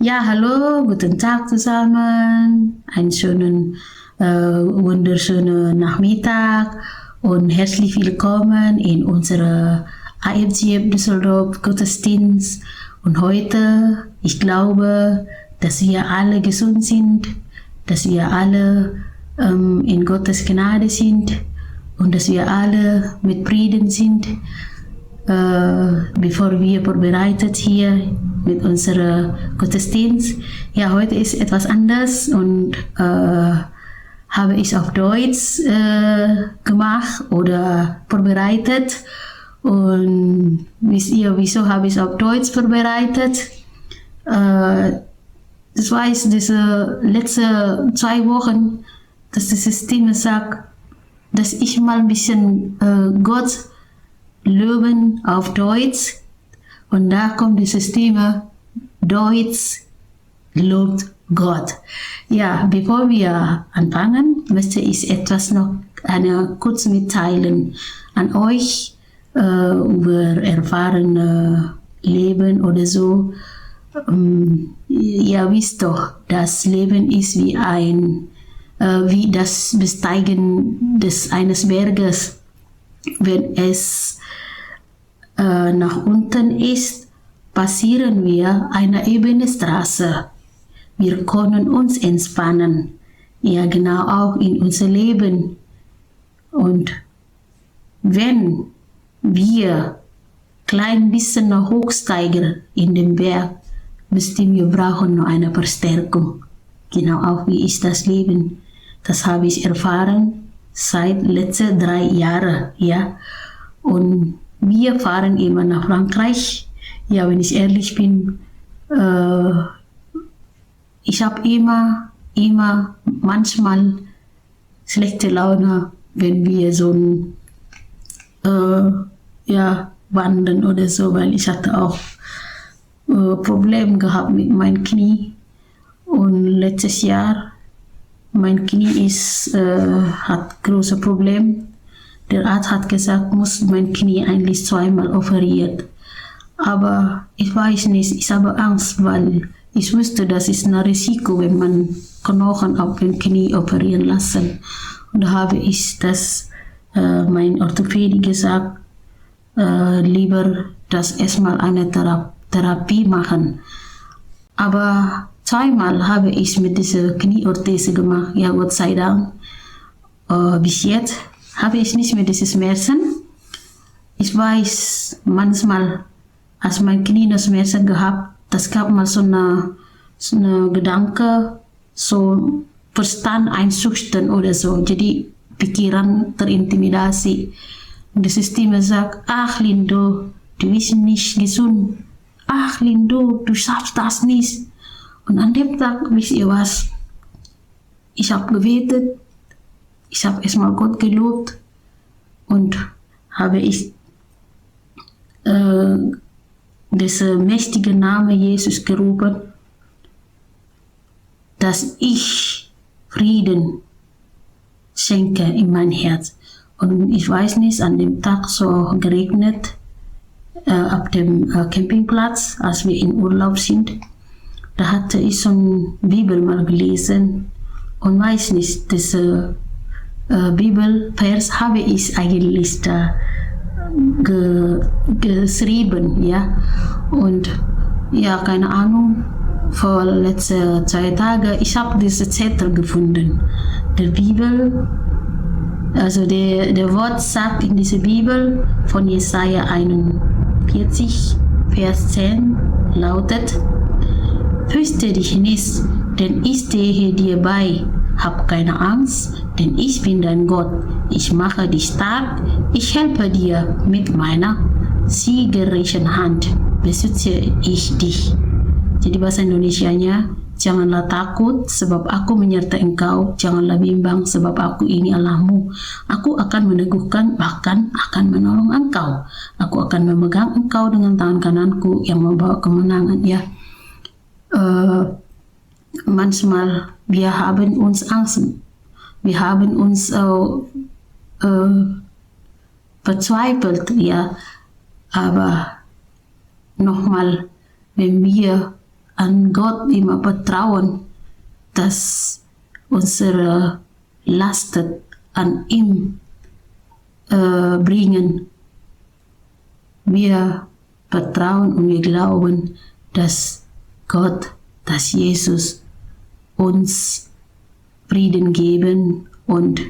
Ja, hallo, guten Tag zusammen. Einen schönen, wunderschönen Nachmittag und herzlich willkommen in unserer AFGF Düsseldorf Gottesdienst. Und heute, ich glaube, dass wir alle gesund sind, dass wir alle in Gottes Gnade sind und dass wir alle mit Frieden sind, bevor wir vorbereitet hier mit unserem Gottesdienst. Ja, heute ist etwas anders und habe ich auf Deutsch gemacht oder vorbereitet. Und wisst ihr, wieso habe ich auf Deutsch vorbereitet? Das war jetzt diese letzten 2 Wochen, dass das System sagt, dass ich mal ein bisschen Gott loben auf Deutsch. Und da kommt dieses Thema Deutsch lobt Gott. Ja, bevor wir anfangen, möchte ich etwas noch kurz mitteilen an euch über erfahrene Leben oder so. Ihr wisst doch, das Leben ist wie das Besteigen eines Berges. Wenn es nach unten ist, passieren wir eine ebene Straße. Wir können uns entspannen. Ja, genau auch in unser Leben. Und wenn wir klein bisschen noch hochsteigen in den Berg, bestimmt wir brauchen noch eine Verstärkung. Genau auch wie ist das Leben. Das habe ich erfahren seit letzten 3 Jahren. Ja. Und wir fahren immer nach Frankreich. Ja, wenn ich ehrlich bin, ich habe immer manchmal schlechte Laune, wenn wir so wandern oder so, weil ich hatte auch Probleme gehabt mit meinem Knie. Und letztes Jahr, mein Knie hat große Probleme. Der Arzt hat gesagt, muss mein Knie eigentlich 2-mal operiert. Aber ich weiß nicht, ich habe Angst, weil ich wusste, das ist ein Risiko, wenn man Knochen auf dem Knie operieren lassen. Und da habe ich mein Orthopäde gesagt, lieber das erstmal eine Therapie machen. Aber 2-mal habe ich mit dieser Knieorthese gemacht, ja Gott sei Dank. Bis jetzt habe ich nicht mehr diese Schmerzen. Ich weiß, manchmal, als mein Knie noch Schmerzen gehabt, das gab mal so eine Gedanke, so Verstand einschüchtern oder so. Jadi pikiran terintimidasi. Und das System sagt, ach Lindo, du bist nicht gesund. Ach Lindo, du schaffst das nicht. Und an dem Tag, wisst ihr was? Ich habe gebetet. Ich habe erstmal Gott gelobt und habe ich diesen mächtigen Namen Jesus gerufen, dass ich Frieden schenke in mein Herz. Und ich weiß nicht, an dem Tag so geregnet auf dem Campingplatz, als wir in Urlaub sind, da hatte ich so eine Bibel mal gelesen und weiß nicht, diese Bibelvers habe ich eigentlich da geschrieben, ja. Und ja, keine Ahnung, vor letzten 2 Tagen, ich habe diese Zettel gefunden. Der Bibel, also der Wort sagt in dieser Bibel von Jesaja 41, Vers 10 lautet: Fürchte dich nicht, denn ich stehe dir bei. Hab keine Angst, denn ich bin dein Gott. Ich mache dich stark, ich helfe dir mit meiner siegerischen Hand. Beschütze ich dich. Jadi bahasa Indonesianya, janganlah takut sebab aku menyertai engkau, janganlah bimbang sebab aku ini Allahmu. Aku akan meneguhkan, bahkan akan menolong engkau. Aku akan memegang engkau dengan tangan kananku yang membawa kemenangan. Ya, manchmal wir haben uns Angst, wir haben uns verzweifelt, ja, aber nochmal, wenn wir an Gott immer vertrauen, dass unsere Lasten an ihm bringen. Wir vertrauen und wir glauben, dass Gott, dass Jesus uns Frieden geben, und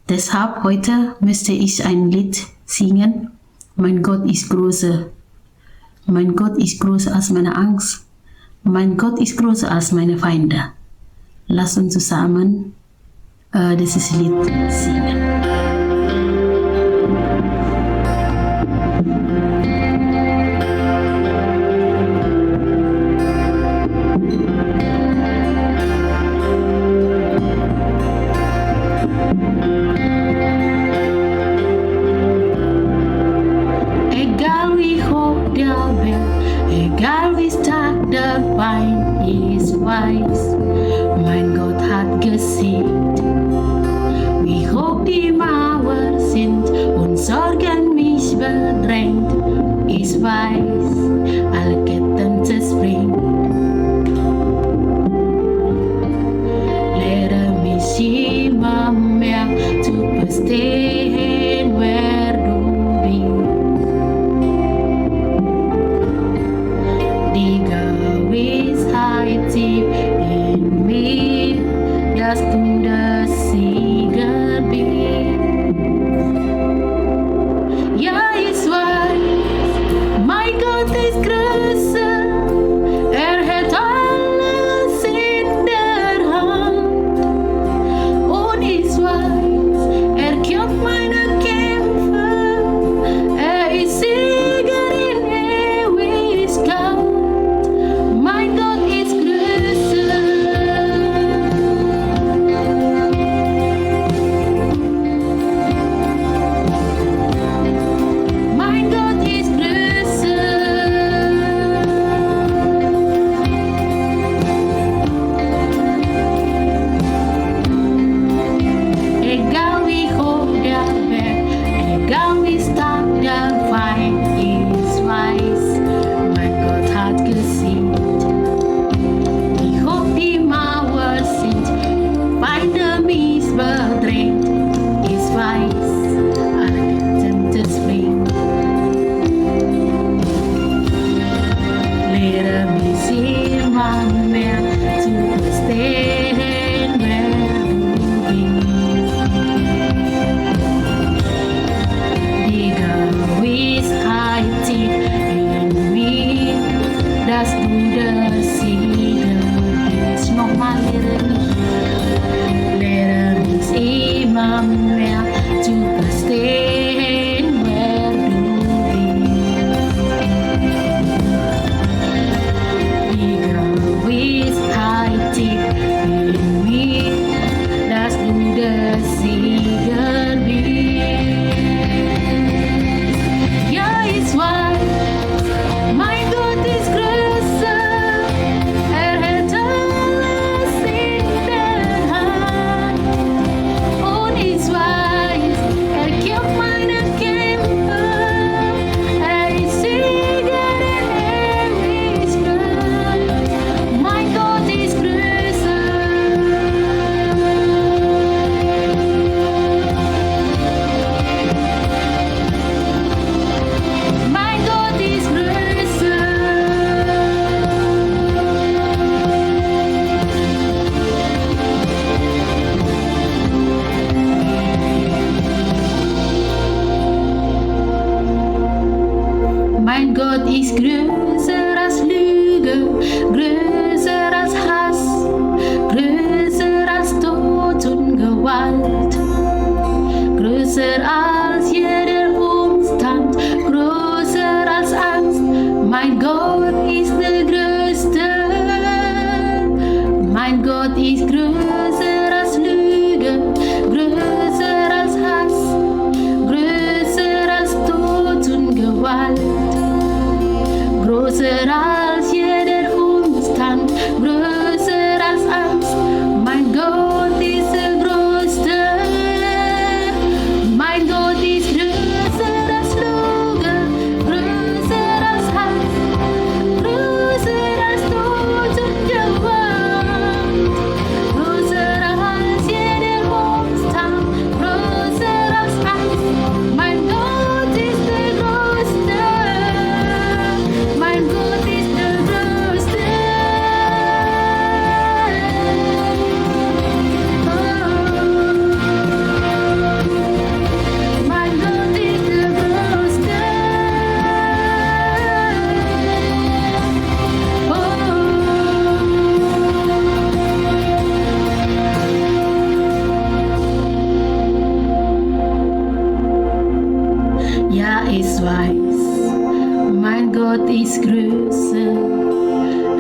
deshalb heute möchte ich ein Lied singen. Mein Gott ist größer. Mein Gott ist größer als meine Angst. Mein Gott ist größer als meine Feinde. Lass uns zusammen dieses Lied singen. Egal wie hoch der Berg, egal wie stark der Feind ist, weiß, mein Gott hat gesiegt. Wie hoch die Mauern sind und Sorgen mich bedrängt, ich weiß, alle Ketten zerspringt. Lehre mich immer mehr zu verstehen, wer du bist. Die Gewissheit tief in mir, dass du der Sieger bist. Ja, ich weiß, mein Gott ist größer, er hat alles in der Hand. Und ich weiß, er kämpft meine Kämpfe, er ist Sieger in Ewigkeit. Mein Gott ist größer. Mein Gott ist größer. Egal wie hoch der Berg, egal wie stark der Feind ist, weiß, mein Gott hat gesiegt. Wie hoch die Mauern sind, Feinde mich bedrängt, ich weiß, alle Ketten zerspringt. Lehre mich immer mehr zu verstehen, wer du bist. Die Gewissheit tief in mir, dass du der Sieger bist. Nochmal lehre mich immer mehr zu verstehen, wer du bist. Die Gewissheit tief in mir, dass du der Sieger bist. Ja, ich weiß, mein Gott ist größer, er hat alles in der Hand. Und ich weiß, er kämpft meine Kämpfe, er ist Sieger in Ewigkeit. Mein Gott ist größer. Mein Gott ist größer. Mein Gott ist größer als Lüge, größer als Hass, größer als Tod und Gewalt, größer als jeder Umstand, größer als Angst. Mein Gott ist der Größte. Mein Gott ist größer als Lüge, größer als Hass, größer als Tod und Gewalt, größer als jeder Umstand, größer als Angst. Mein Gott ist der Größte. Mein Gott ist weiß, mein Gott ist größer,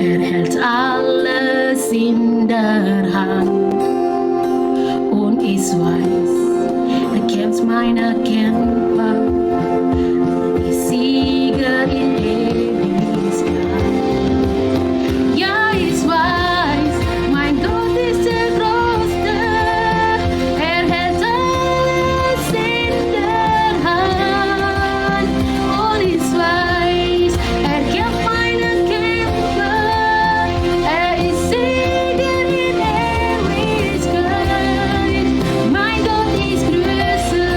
er hält alles in der Hand und ist weiß, er kämpft meine Kämpfe, ich siege in Ewigkeit. Ja, ich weiß, mein Gott ist der Größte, er hält alles in der Hand und ich weiß, er kämpft meine Kämpfe, er ist Sieger in Ewigkeit. Mein Gott ist größer.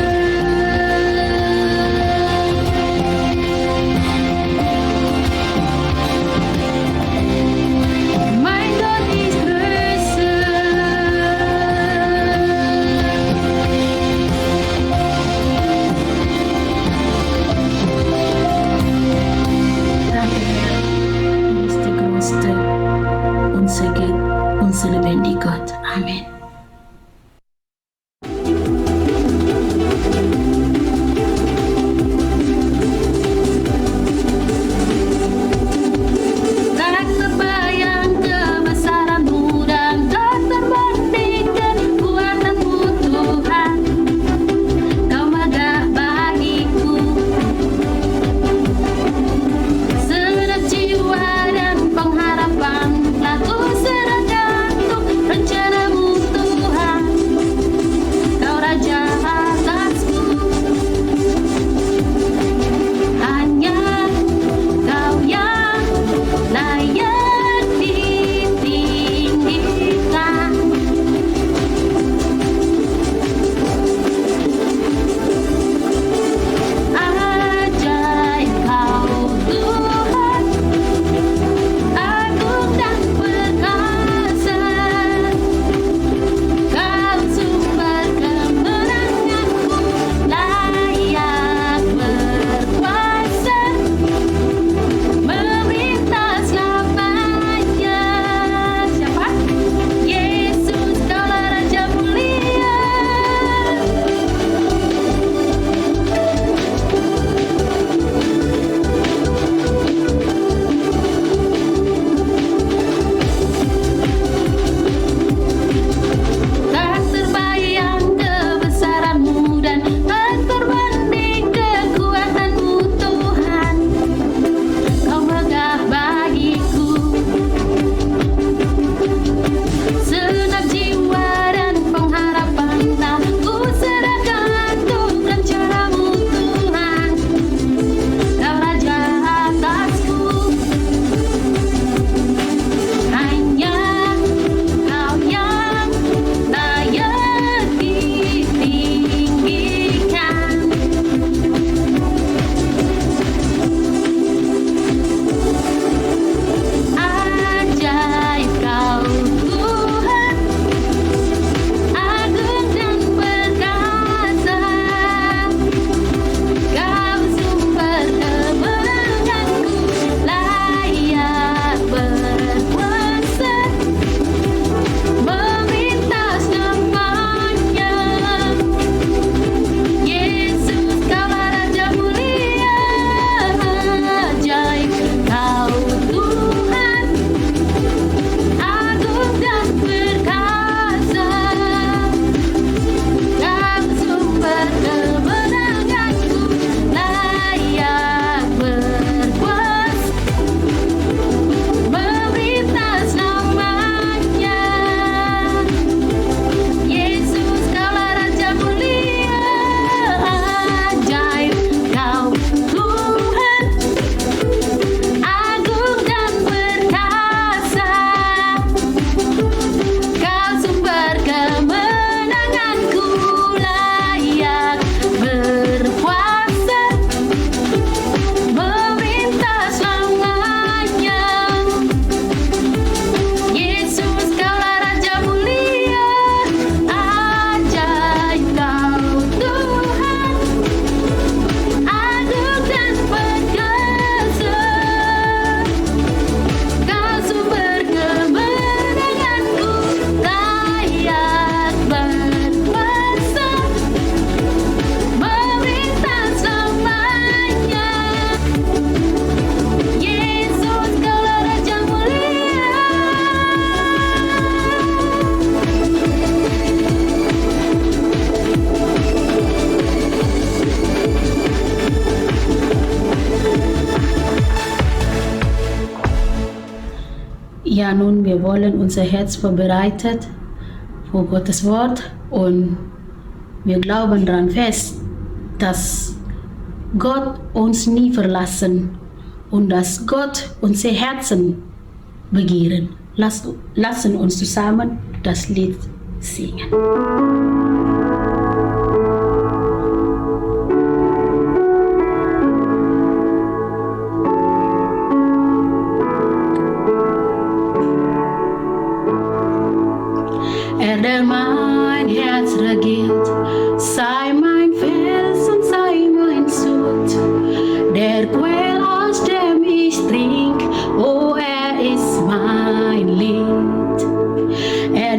Ja, nun, wir wollen unser Herz vorbereitet für Gottes Wort und wir glauben daran fest, dass Gott uns nie verlassen und dass Gott unser Herzen begehren. Lassen uns zusammen das Lied singen. Der mein Herz regiert, sei mein Fels und sei mein Sud, der Quell, aus dem ich trink, oh, ist mein Lied.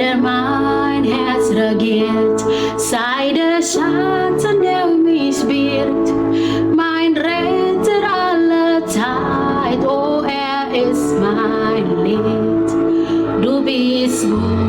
Der mein Herz regiert, sei der Schatz, an der mich birgt, mein Retter aller Zeit, oh, ist mein Lied. Du bist gut.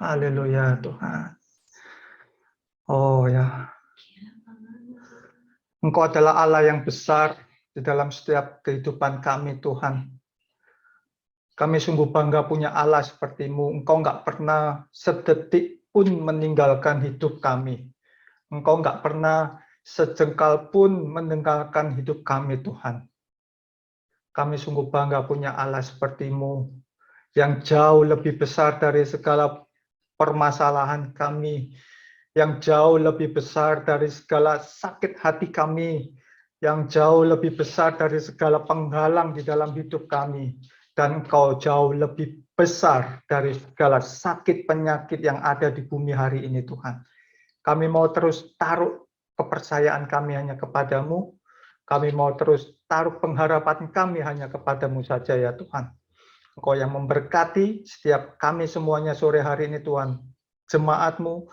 Haleluya Tuhan. Oh ya, Engkau adalah Allah yang besar di dalam setiap kehidupan kami Tuhan. Kami sungguh bangga punya Allah seperti-Mu. Engkau nggak pernah sedetik pun meninggalkan hidup kami. Engkau nggak pernah sejengkal pun meninggalkan hidup kami Tuhan. Kami sungguh bangga punya Allah seperti-Mu yang jauh lebih besar dari segala permasalahan kami, yang jauh lebih besar dari segala sakit hati kami, yang jauh lebih besar dari segala penghalang di dalam hidup kami. Dan Engkau jauh lebih besar dari segala sakit penyakit yang ada di bumi hari ini Tuhan. Kami mau terus taruh kepercayaan kami hanya kepadamu. Kami mau terus taruh pengharapan kami hanya kepadamu saja ya Tuhan. Engkau yang memberkati setiap kami semuanya sore hari ini Tuhan. Jemaat-Mu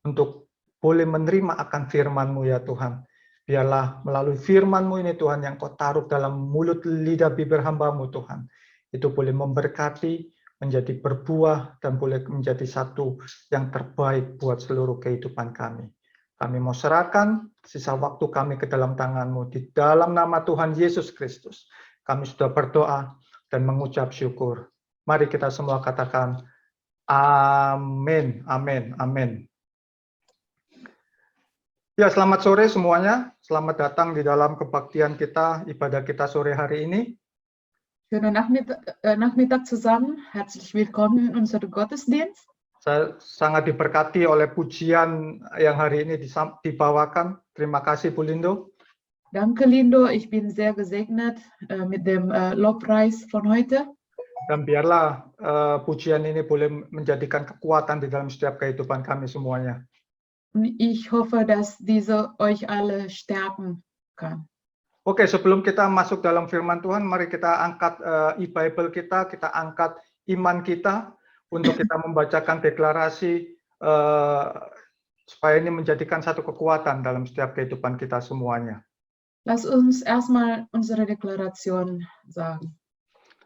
untuk boleh menerima akan firman-Mu ya Tuhan. Biarlah melalui firman-Mu ini Tuhan yang Kau taruh dalam mulut lidah bibir hamba-Mu Tuhan. Itu boleh memberkati, menjadi berbuah, dan boleh menjadi satu yang terbaik buat seluruh kehidupan kami. Kami mau serahkan sisa waktu kami ke dalam tangan-Mu. Di dalam nama Tuhan Yesus Kristus, kami sudah berdoa dan mengucap syukur. Mari kita semua katakan, amin, amin, amin. Ya, selamat sore semuanya. Selamat datang di dalam kebaktian kita, ibadah kita sore hari ini. Schönen Nachmittag zusammen. Herzlich willkommen in unserem Gottesdienst. Saya sangat diberkati oleh pujian yang hari ini dibawakan. Terima kasih, Bu Lindo. Danke, Lindo. Ich bin sehr gesegnet mit dem Lobpreis von heute. Dan biarlah pujian ini boleh menjadikan kekuatan di dalam setiap kehidupan kami semuanya. Ich hoffe, dass diese euch alle stärken kann. Oke, sebelum kita masuk dalam firman Tuhan, mari kita angkat e-Bible kita angkat iman kita untuk kita membacakan deklarasi supaya ini menjadikan satu kekuatan dalam setiap kehidupan kita semuanya. Lass uns erstmal unsere Deklaration sagen.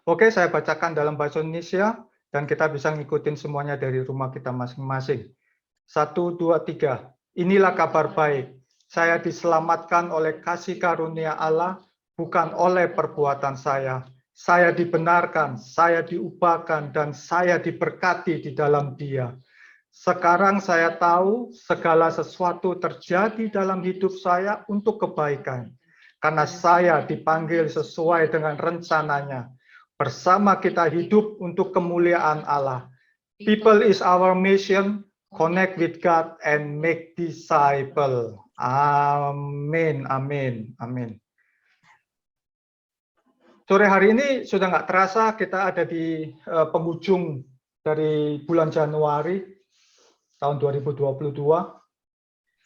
Oke, saya bacakan dalam bahasa Indonesia dan kita bisa ngikutin semuanya dari rumah kita masing-masing. 1, 2, 3. Inilah kabar baik. Saya diselamatkan oleh kasih karunia Allah, bukan oleh perbuatan saya. Saya dibenarkan, saya diubahkan, dan saya diberkati di dalam Dia. Sekarang saya tahu segala sesuatu terjadi dalam hidup saya untuk kebaikan. Karena saya dipanggil sesuai dengan rencananya. Bersama kita hidup untuk kemuliaan Allah. People is our mission. Connect with God and make disciple. Amin, amin, amin. Sore hari ini sudah nggak terasa kita ada di penghujung dari bulan Januari tahun 2022.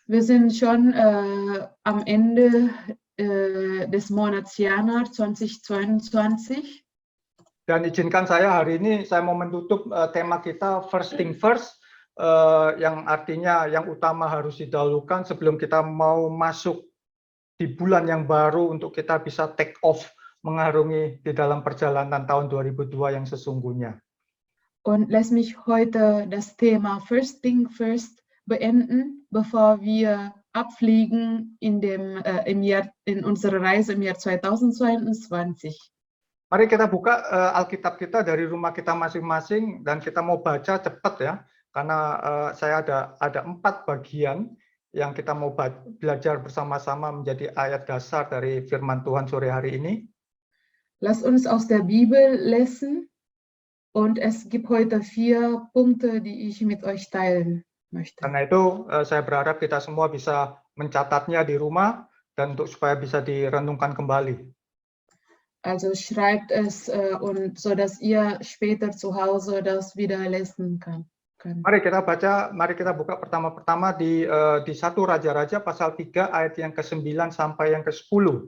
Wir sind schon am Ende des Monats Januar 2022. Dan izinkan saya hari ini saya mau menutup tema kita First Thing First. Yang artinya yang utama harus didahulukan sebelum kita mau masuk di bulan yang baru untuk kita bisa take off mengarungi di dalam perjalanan tahun 2002 yang sesungguhnya. Und lass mich heute das Thema First Thing First beenden, bevor wir abfliegen in unserer Reise im Jahr 2022. Mari kita buka Alkitab kita dari rumah kita masing-masing dan kita mau baca cepat ya. Karena saya ada 4 bagian yang kita mau belajar bersama-sama menjadi ayat dasar dari firman Tuhan sore hari ini. Lass uns aus der Bibel lesen und es gibt heute 4 Punkte, die ich mit euch teilen möchte. Karena itu saya berharap kita semua bisa mencatatnya di rumah dan supaya bisa direnungkan kembali. Also schreibt es und so dass ihr später zu Hause das wieder lesen kann. Mari kita buka pertama-tama di 1 Raja-Raja pasal 3 ayat yang ke-9 sampai yang ke-10.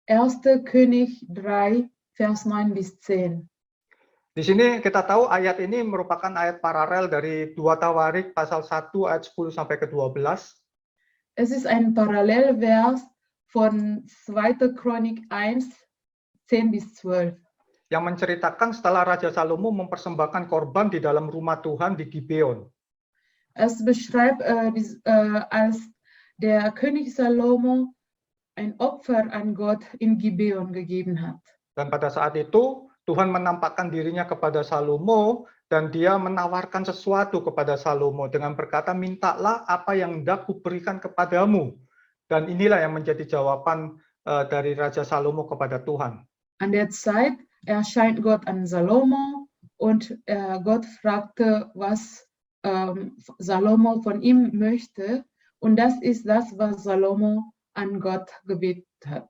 1. König 3 Vers 9 bis 10. Di sini kita tahu ayat ini merupakan ayat paralel dari 2 Tawarik pasal 1 ayat 10 sampai ke-12. Es ist ein Parallelvers von 2. Chronik 1 10 bis 12. yang menceritakan setelah Raja Salomo mempersembahkan korban di dalam rumah Tuhan di Gibeon. Es beschreibt, als der König Salomo ein Opfer an Gott in Gibeon gegeben hat. Dan pada saat itu Tuhan menampakkan dirinya kepada Salomo dan dia menawarkan sesuatu kepada Salomo dengan berkata, mintalah apa yang hendak kuberikan kepadamu. Dan inilah yang menjadi jawaban dari Raja Salomo kepada Tuhan. An der Zeit erscheint Gott an Salomo und Gott fragte, was Salomo von ihm möchte. Und das ist das, was Salomo an Gott gebetet hat.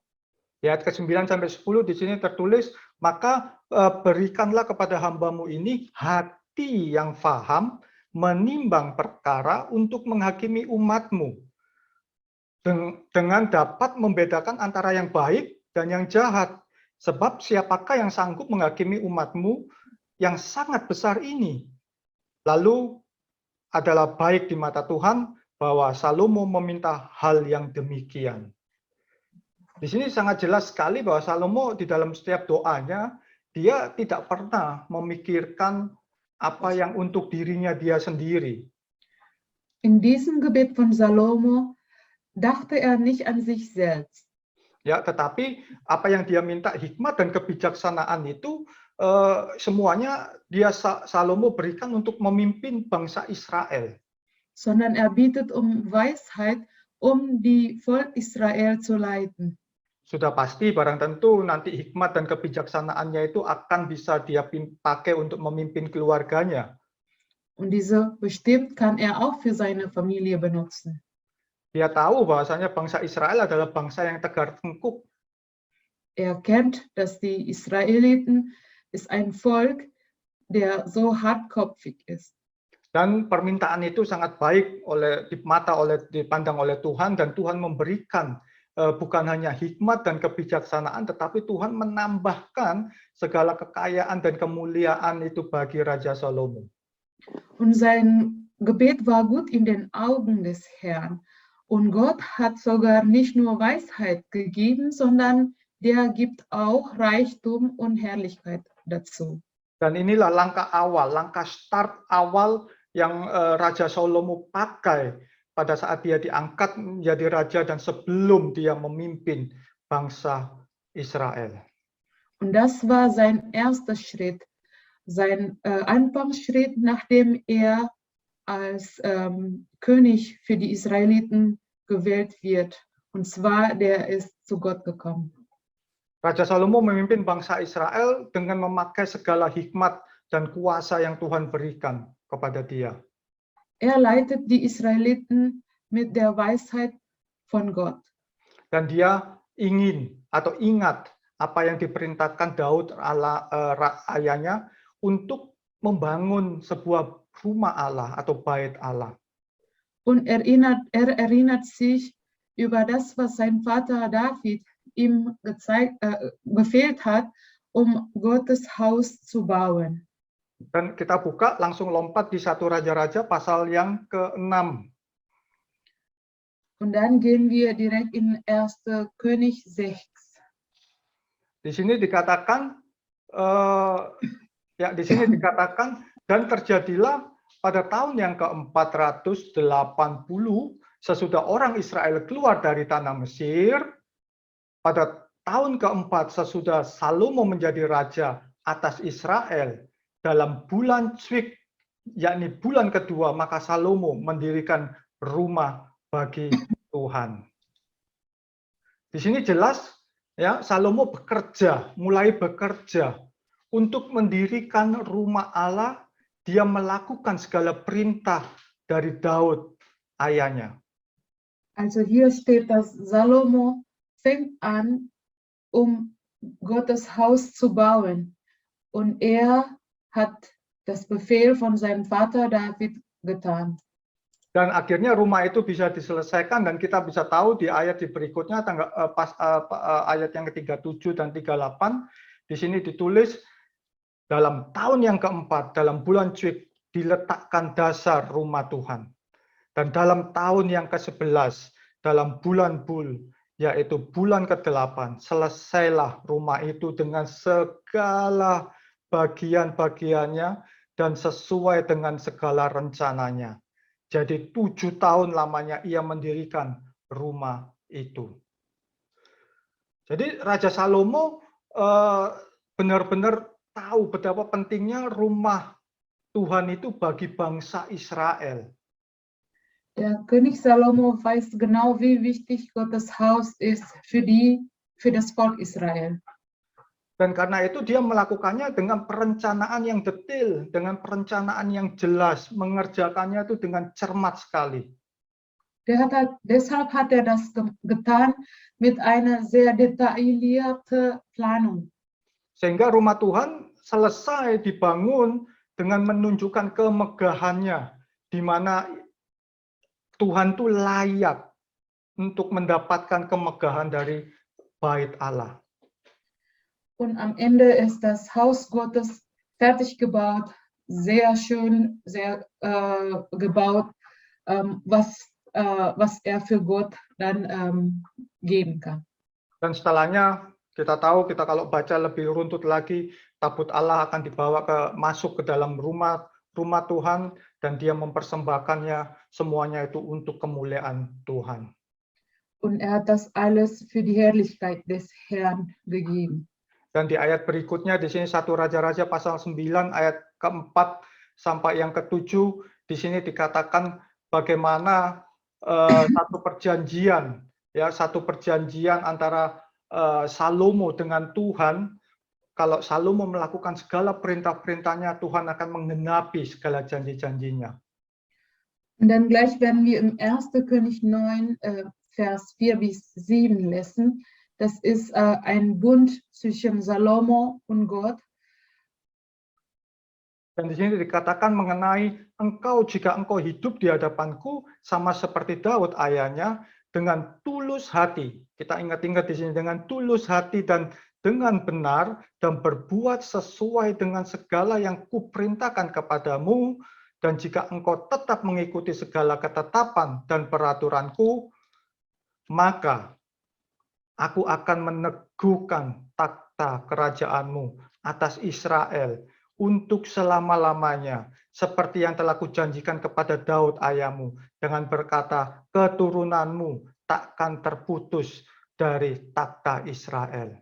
Di ayat ke-9 sampai 10 di sini tertulis, maka berikanlah kepada hambamu ini hati yang faham, menimbang perkara untuk menghakimi umatmu, dengan dapat membedakan antara yang baik dan yang jahat. Sebab siapakah yang sanggup menghakimi umatmu yang sangat besar ini? Lalu adalah baik di mata Tuhan bahwa Salomo meminta hal yang demikian. Di sini sangat jelas sekali bahwa Salomo di dalam setiap doanya, dia tidak pernah memikirkan apa yang untuk dirinya dia sendiri. In diesem Gebet von Salomo dachte er nicht an sich selbst. Ya, tetapi apa yang dia minta hikmat dan kebijaksanaan itu semuanya Salomo berikan untuk memimpin bangsa Israel. Sondern er bittet Weisheit, die Volk Israel zu leiten. Sudah pasti barang tentu nanti hikmat dan kebijaksanaannya itu akan bisa dia pakai untuk memimpin keluarganya. Und diese bestimmt kann er auch für seine Familie benutzen. Dia tahu bahwasanya bangsa Israel adalah bangsa yang tegar tengkuk. Er kennt, dass die Israeliten ist ein Volk, der so hartkopfig ist. Dan permintaan itu sangat baik dipandang oleh Tuhan, dan Tuhan memberikan bukan hanya hikmat dan kebijaksanaan, tetapi Tuhan menambahkan segala kekayaan dan kemuliaan itu bagi Raja Salomo. Und sein Gebet war gut in den Augen des Herrn. Und Gott hat sogar nicht nur Weisheit gegeben, sondern der gibt auch Reichtum und Herrlichkeit dazu. Dan inilah langkah start awal yang Raja Salomo pakai pada saat dia diangkat menjadi raja dan sebelum dia memimpin bangsa Israel. Und das war sein erster Schritt, sein Anfangsschritt, nachdem er als König für die Israeliten gewählt wird. Und zwar, der ist zu Gott gekommen. Raja Salomo memimpin bangsa Israel dengan memakai segala hikmat dan kuasa yang Tuhan berikan kepada dia. Er leitet die Israeliten mit der Weisheit von Gott. Dan dia ingin atau ingat apa yang diperintahkan Daud ayahnya untuk membangun sebuah rumah Allah atau bait Allah. Und er erinnert sich über das, was sein Vater David ihm befehlt hat, Gottes Haus zu bauen. Dan kita buka langsung lompat di 1 Raja-Raja pasal yang ke-6. Und dann gehen wir direkt in 1. König 6. Di sini dikatakan dan terjadilah pada tahun yang ke-480 sesudah orang Israel keluar dari tanah Mesir, pada tahun ke-4 sesudah Salomo menjadi raja atas Israel, dalam bulan Tswik, yakni bulan kedua, maka Salomo mendirikan rumah bagi Tuhan. Di sini jelas ya, Salomo mulai bekerja untuk mendirikan rumah Allah. Dia melakukan segala perintah dari Daud ayahnya. Also hier steht, dass Salomo fängt an, Gottes Haus zu bauen. Und er hat das Befehl von seinem Vater David getan. Dan akhirnya rumah itu bisa diselesaikan, dan kita bisa tahu di ayat di berikutnya, ayat yang ke-37 dan 38, di sini ditulis, dalam tahun yang ke-4, dalam bulan Tswik, diletakkan dasar rumah Tuhan. Dan dalam tahun yang ke-11, dalam bulan Bul, yaitu bulan ke-8, selesailah rumah itu dengan segala bagian-bagiannya dan sesuai dengan segala rencananya. Jadi 7 tahun lamanya ia mendirikan rumah itu. Jadi Raja Salomo benar-benar tahu betapa pentingnya rumah Tuhan itu bagi bangsa Israel. Der König Salomo weiß genau, wie wichtig Gottes Haus ist für das Volk Israel. Dan karena itu dia melakukannya dengan perencanaan yang detail, dengan perencanaan yang jelas, mengerjakannya itu dengan cermat sekali. Deshalb hat er das getan mit einer sehr detaillierten Planung. Sehingga rumah Tuhan selesai dibangun dengan menunjukkan kemegahannya, di mana Tuhan itu layak untuk mendapatkan kemegahan dari bait Allah. Und am Ende ist das Haus Gottes fertig gebaut, sehr schön, sehr gebaut, was er für Gott dann geben kann. Dan setelahnya kita tahu, kita kalau baca lebih runtut lagi, tabut Allah akan dibawa masuk ke dalam rumah Tuhan, dan dia mempersembahkannya semuanya itu untuk kemuliaan Tuhan. Und er hat das alles für die Herrlichkeit des Herrn gegeben. Dan di ayat berikutnya di sini 1 Raja-Raja pasal 9 ayat ke-4 sampai yang ke-7, di sini dikatakan bagaimana satu perjanjian antara Salomo dengan Tuhan. Kalau Salomo melakukan segala perintah-perintahnya, Tuhan akan menggenapi segala janji-janjinya. Und dann gleich werden wir im 1. König 9, Vers 4 bis 7 lesen. Das ist ein Bund zwischen Salomo und Gott. Dan di sini dikatakan mengenai jika engkau hidup di hadapanku sama seperti Daud ayahnya dengan tulus hati. Kita ingat-ingat di sini, dengan tulus hati dan dengan benar, dan berbuat sesuai dengan segala yang kuperintahkan kepadamu, dan jika engkau tetap mengikuti segala ketetapan dan peraturanku, maka aku akan meneguhkan takhta kerajaanmu atas Israel untuk selama-lamanya, seperti yang telah kujanjikan kepada Daud ayahmu, dengan berkata, keturunanmu takkan terputus dari takhta Israel.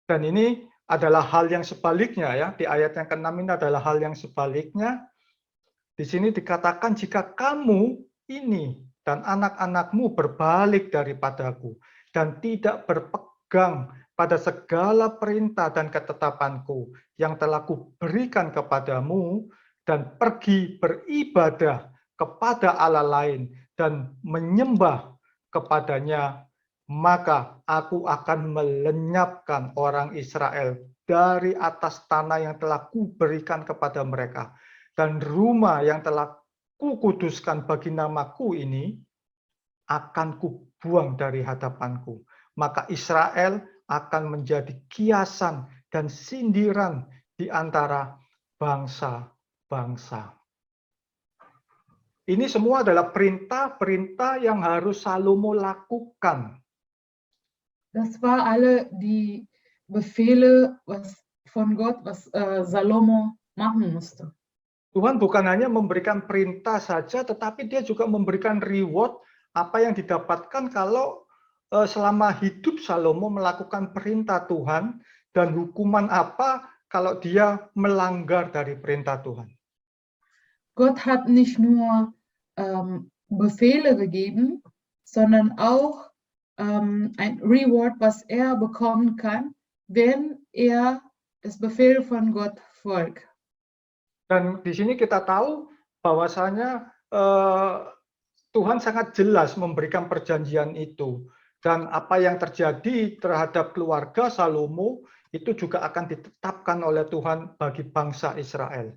Dan ini adalah hal yang sebaliknya, ya. Di ayat yang ke-6 ini adalah hal yang sebaliknya. Di sini dikatakan, jika kamu ini dan anak-anakmu berbalik daripadaku dan tidak berpegang pada segala perintah dan ketetapanku yang telah kuberikan kepadamu, dan pergi beribadah kepada Allah lain dan menyembah kepadanya, maka aku akan melenyapkan orang Israel dari atas tanah yang telah kuberikan kepada mereka, dan rumah yang telah kukuduskan bagi namaku ini akan kubuang dari hadapanku. Maka Israel akan menjadi kiasan dan sindiran di antara bangsa-bangsa. Ini semua adalah perintah-perintah yang harus Salomo lakukan. Das war alle die Befehle von Gott, was Salomo machen musste. Tuhan bukan hanya memberikan perintah saja, tetapi dia juga memberikan reward apa yang didapatkan kalau selama hidup Salomo melakukan perintah Tuhan, dan hukuman apa kalau dia melanggar dari perintah Tuhan. Gott hat nicht nur Befehle gegeben, sondern auch ein Reward, was er bekommen kann, wenn er das Befehl von Gott folgt. Dan di sini kita tahu bahwasanya Tuhan sangat jelas memberikan perjanjian itu, dan apa yang terjadi terhadap keluarga Salomo itu juga akan ditetapkan oleh Tuhan bagi bangsa Israel.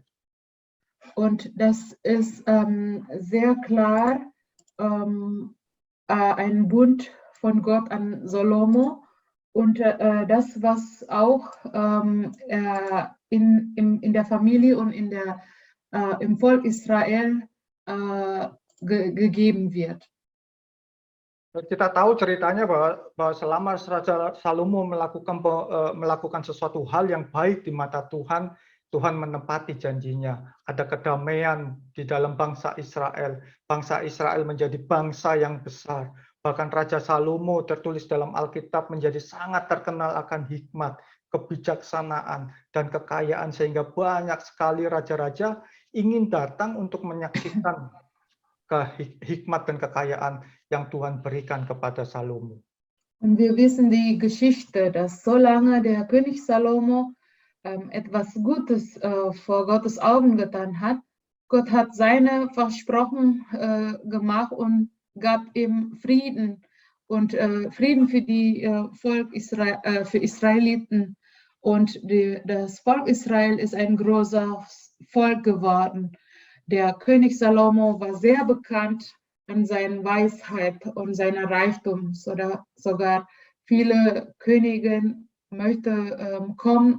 Und das ist sehr klar ein Bund von Gott an Salomo, und das, was auch in der Familie und im Volk Israel gegeben wird. Kita tahu ceritanya bahwa selama Raja Salomo melakukan sesuatu hal yang baik di mata Tuhan, Tuhan menepati janjinya. Ada kedamaian di dalam bangsa Israel. Bangsa Israel menjadi bangsa yang besar. Bahkan Raja Salomo tertulis dalam Alkitab menjadi sangat terkenal akan hikmat, kebijaksanaan, dan kekayaan, sehingga banyak sekali raja-raja ingin datang untuk menyaksikan hikmat dan kekayaan yang Tuhan berikan kepada Salomo. Und wir wissen die Geschichte, dass solange der König Salomo etwas Gutes vor Gottes Augen getan hat, Gott hat seine Versprochen gemacht und gab ihm Frieden und Frieden für die für Israeliten. Und das Volk Israel ist ein großes Volk geworden. Der König Salomo war sehr bekannt an seiner Weisheit und seiner Reichtum, sogar viele Könige möchten kommen,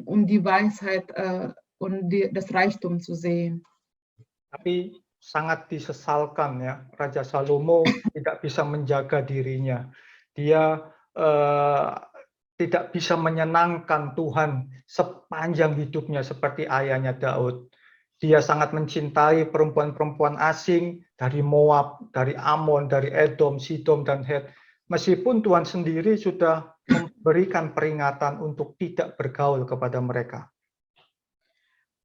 um die Weisheit und das Reichtum zu sehen. Tapi sangat disesalkan ya, Raja Salomo tidak bisa menjaga dirinya. Dia tidak bisa menyenangkan Tuhan sepanjang hidupnya seperti ayahnya Daud. Dia sangat mencintai perempuan-perempuan asing dari Moab, dari Ammon, dari Edom, Sidom, dan Het. Meskipun Tuhan sendiri sudah memberikan peringatan untuk tidak bergaul kepada mereka.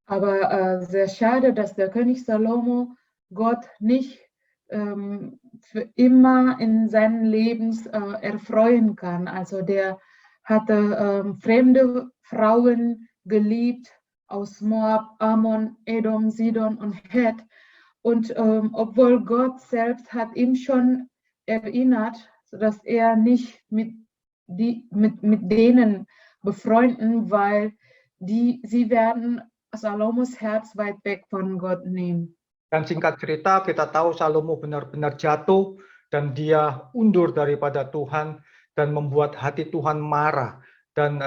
Aber sehr schade, dass der König Salomo Gott nicht für immer in seinem Leben erfreuen kann. Also der hatte fremde Frauen geliebt aus Moab, Ammon, Edom, Sidon und Het. Und obwohl Gott selbst hat ihn schon erinnert, dass er nicht mit denen befreunden, weil sie werden Salomos Herz weit weg von Gott nehmen. Dan singkat cerita, kita tahu Salomo benar-benar jatuh dan dia undur daripada Tuhan dan membuat hati Tuhan marah. Dan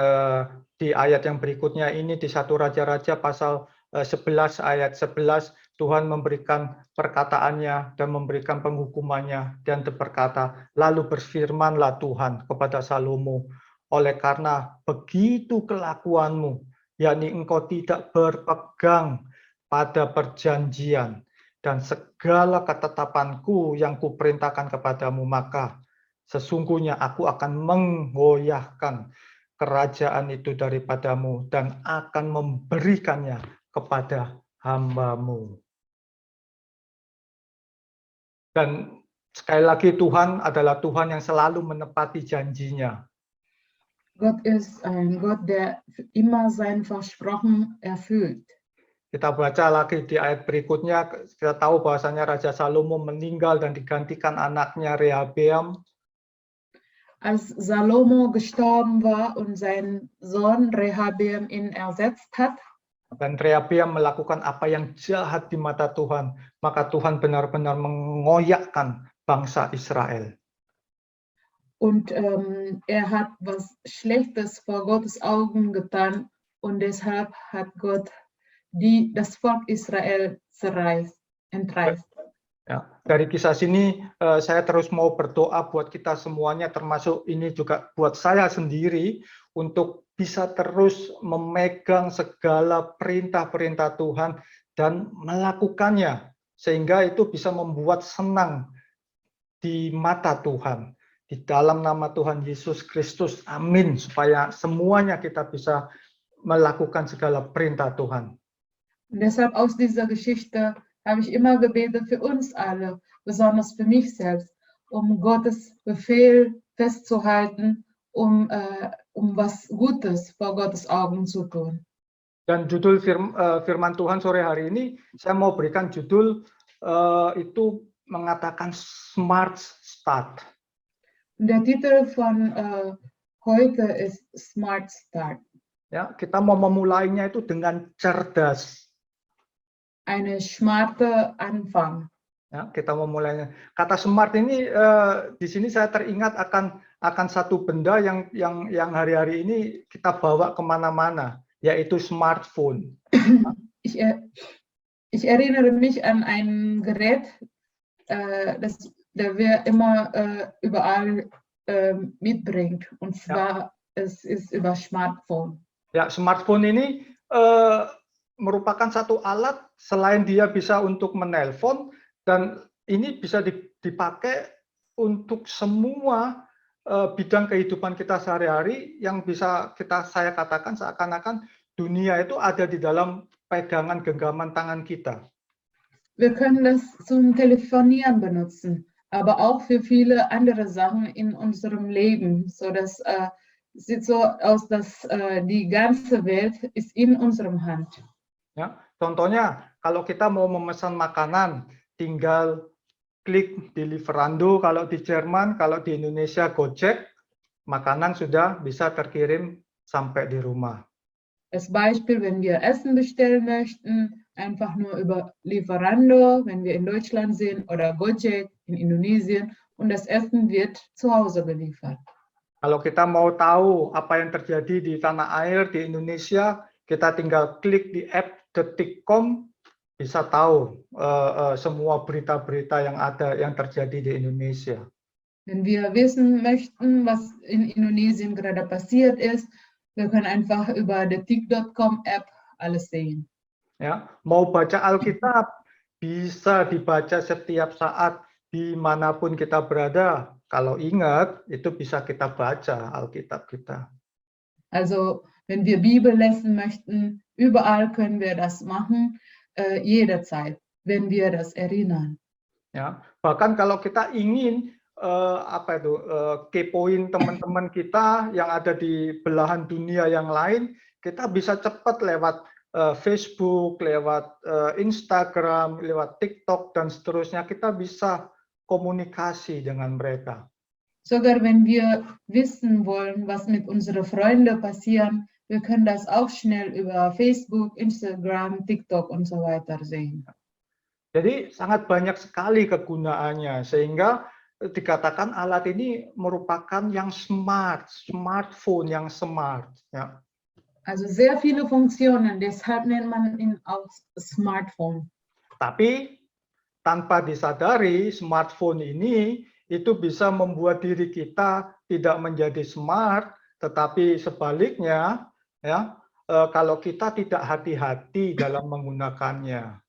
di ayat yang berikutnya ini di 1 Raja-Raja pasal 11 ayat 11, Tuhan memberikan perkataannya dan memberikan penghukumannya dan berkata, lalu berfirmanlah Tuhan kepada Salomo, oleh karena begitu kelakuanmu, yakni engkau tidak berpegang pada perjanjian dan segala ketetapanku yang kuperintahkan kepadamu, maka sesungguhnya aku akan menggoyahkan kerajaan itu daripadamu dan akan memberikannya kepada hambamu. Dan sekali lagi Tuhan adalah Tuhan yang selalu menepati janjinya. Gott ist ein Gott, der immer sein Versprochen erfüllt. Kita baca lagi di ayat berikutnya, kita tahu bahwasanya Raja Salomo meninggal dan digantikan anaknya Rehabeam. Als Salomo gestorben war und sein Sohn Rehabeam ihn ersetzt hat, dan Rehabeam melakukan apa yang jahat di mata Tuhan, maka Tuhan benar-benar mengoyakkan bangsa Israel. Und er hat was Schlechtes vor Gottes Augen getan und deshalb hat Gott das Volk Israel entreißt. Ya, dari kisah sini saya terus mau berdoa buat kita semuanya, termasuk ini juga buat saya sendiri, untuk bisa terus memegang segala perintah-perintah Tuhan dan melakukannya, sehingga itu bisa membuat senang di mata Tuhan. Di dalam nama Tuhan Yesus Kristus, amin, supaya semuanya kita bisa melakukan segala perintah Tuhan. Und deshalb aus dieser Geschichte habe ich immer gebetet für uns alle, besonders für mich selbst, um Gottes Befehl festzuhalten, um was Gutes vor Gottes Augen zu tun. Dan judul firman Tuhan sore hari ini, saya mau berikan judul itu mengatakan Smart Start. Der Titel von heute ist Smart Start. Ya, kita mau memulainya itu dengan cerdas. Eine smarte Anfang. Ya, kita memulainya. Kata smart ini di sini saya teringat akan satu benda yang hari-hari ini kita bawa kemana-mana, yaitu smartphone. Ich erinnere mich an ein Gerät, das der wir immer überall mitbringt. Und zwar es ist über Smartphone. Ya, smartphone ini merupakan satu alat selain dia bisa untuk menelpon dan ini bisa dipakai untuk semua bidang kehidupan kita sehari-hari yang bisa saya katakan seakan-akan dunia itu ada di dalam pegangan genggaman tangan kita. Wir können das zum Telefonieren benutzen, aber auch für viele andere Sachen in unserem Leben, sodass sieht so aus, dass die ganze Welt ist in unserem Hand. Ya, contohnya kalau kita mau memesan makanan, tinggal klik Deliverando kalau di Jerman, kalau di Indonesia Gojek, makanan sudah bisa terkirim sampai di rumah. Als Beispiel, wenn wir Essen bestellen möchten, einfach nur über Lieferando, wenn wir in Deutschland sind, oder Gojek in Indonesien, und das Essen wird zu Hause geliefert. Kalau kita mau tahu apa yang terjadi di tanah air di Indonesia, kita tinggal klik di app Detik.com, bisa tahu semua berita-berita yang ada yang terjadi di Indonesia. Wenn wir wissen möchten, was in Indonesien gerade passiert ist, wir können einfach über Detik.com App alles sehen. Ya, mau baca Alkitab bisa dibaca setiap saat dimanapun kita berada. Kalau ingat, itu bisa kita baca Alkitab kita. Also, wenn wir Bibel lesen möchten, überall können wir das machen, jederzeit, wenn wir das erinnern. Ya, bahkan kalau kita ingin kepoin teman-teman kita yang ada di belahan dunia yang lain, kita bisa cepat lewat Facebook, lewat Instagram, lewat TikTok dan seterusnya, kita bisa komunikasi dengan mereka. Sogar wenn wir wissen wollen, was mit unseren Freunden passiert, wir können das auch schnell über Facebook, Instagram, TikTok und so weiter sehen. Jadi sangat banyak sekali kegunaannya, sehingga dikatakan alat ini merupakan yang smartphone yang smart. Ya. Also sehr viele Funktionen, deshalb nennt man ihn auch Smartphone. Tapi tanpa disadari, smartphone ini itu bisa membuat diri kita tidak menjadi smart, tetapi sebaliknya, ya, kalau kita tidak hati-hati dalam menggunakannya.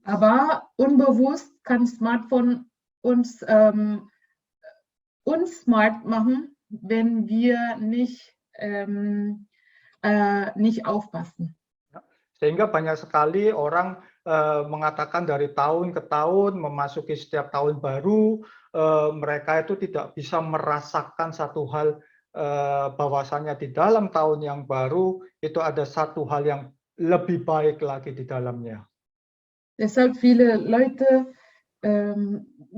Aber unbewusst kann Smartphone uns smart machen, wenn wir nicht aufpassen. Sehingga banyak sekali orang mengatakan dari tahun ke tahun, memasuki setiap tahun baru, mereka itu tidak bisa merasakan satu hal bahwasanya di dalam tahun yang baru itu ada satu hal yang lebih baik lagi di dalamnya. Deshalb viele Leute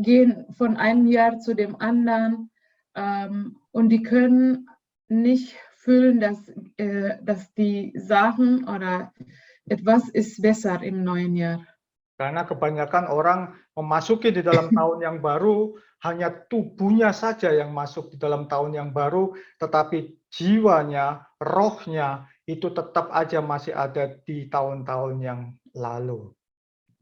gehen von einem Jahr zu dem anderen und die können nicht fühlen, dass die Sachen oder etwas ist besser im neuen Jahr. Karena kebanyakan orang memasuki di dalam tahun yang baru, hanya tubuhnya saja yang masuk di dalam tahun yang baru, tetapi jiwanya, rohnya, itu tetap aja masih ada di tahun-tahun yang lalu.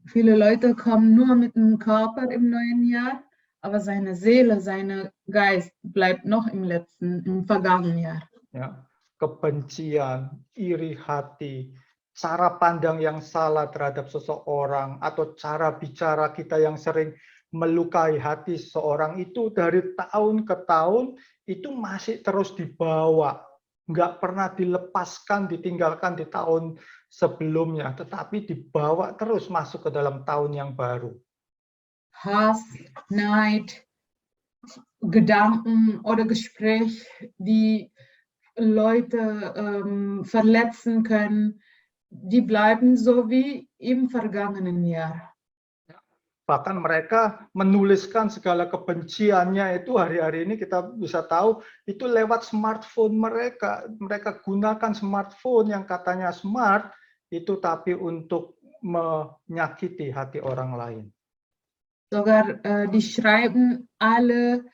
Viele Leute kommen nur mit dem Körper im neuen Jahr, aber seine Seele, sein Geist bleibt noch im vergangenen Jahr. Ya, kebencian, iri hati, cara pandang yang salah terhadap seseorang, atau cara bicara kita yang sering melukai hati seseorang itu dari tahun ke tahun itu masih terus dibawa, nggak pernah dilepaskan, ditinggalkan di tahun sebelumnya, tetapi dibawa terus masuk ke dalam tahun yang baru. Hass, Neid, Gedanken oder Gespräch, die Leute verletzen können, die bleiben so wie im vergangenen Jahr. Bahkan mereka menuliskan segala kebenciannya itu hari-hari ini kita bisa tahu itu lewat smartphone mereka. Mereka gunakan smartphone yang katanya smart itu tapi untuk menyakiti hati orang lain. Sogar die schreiben alle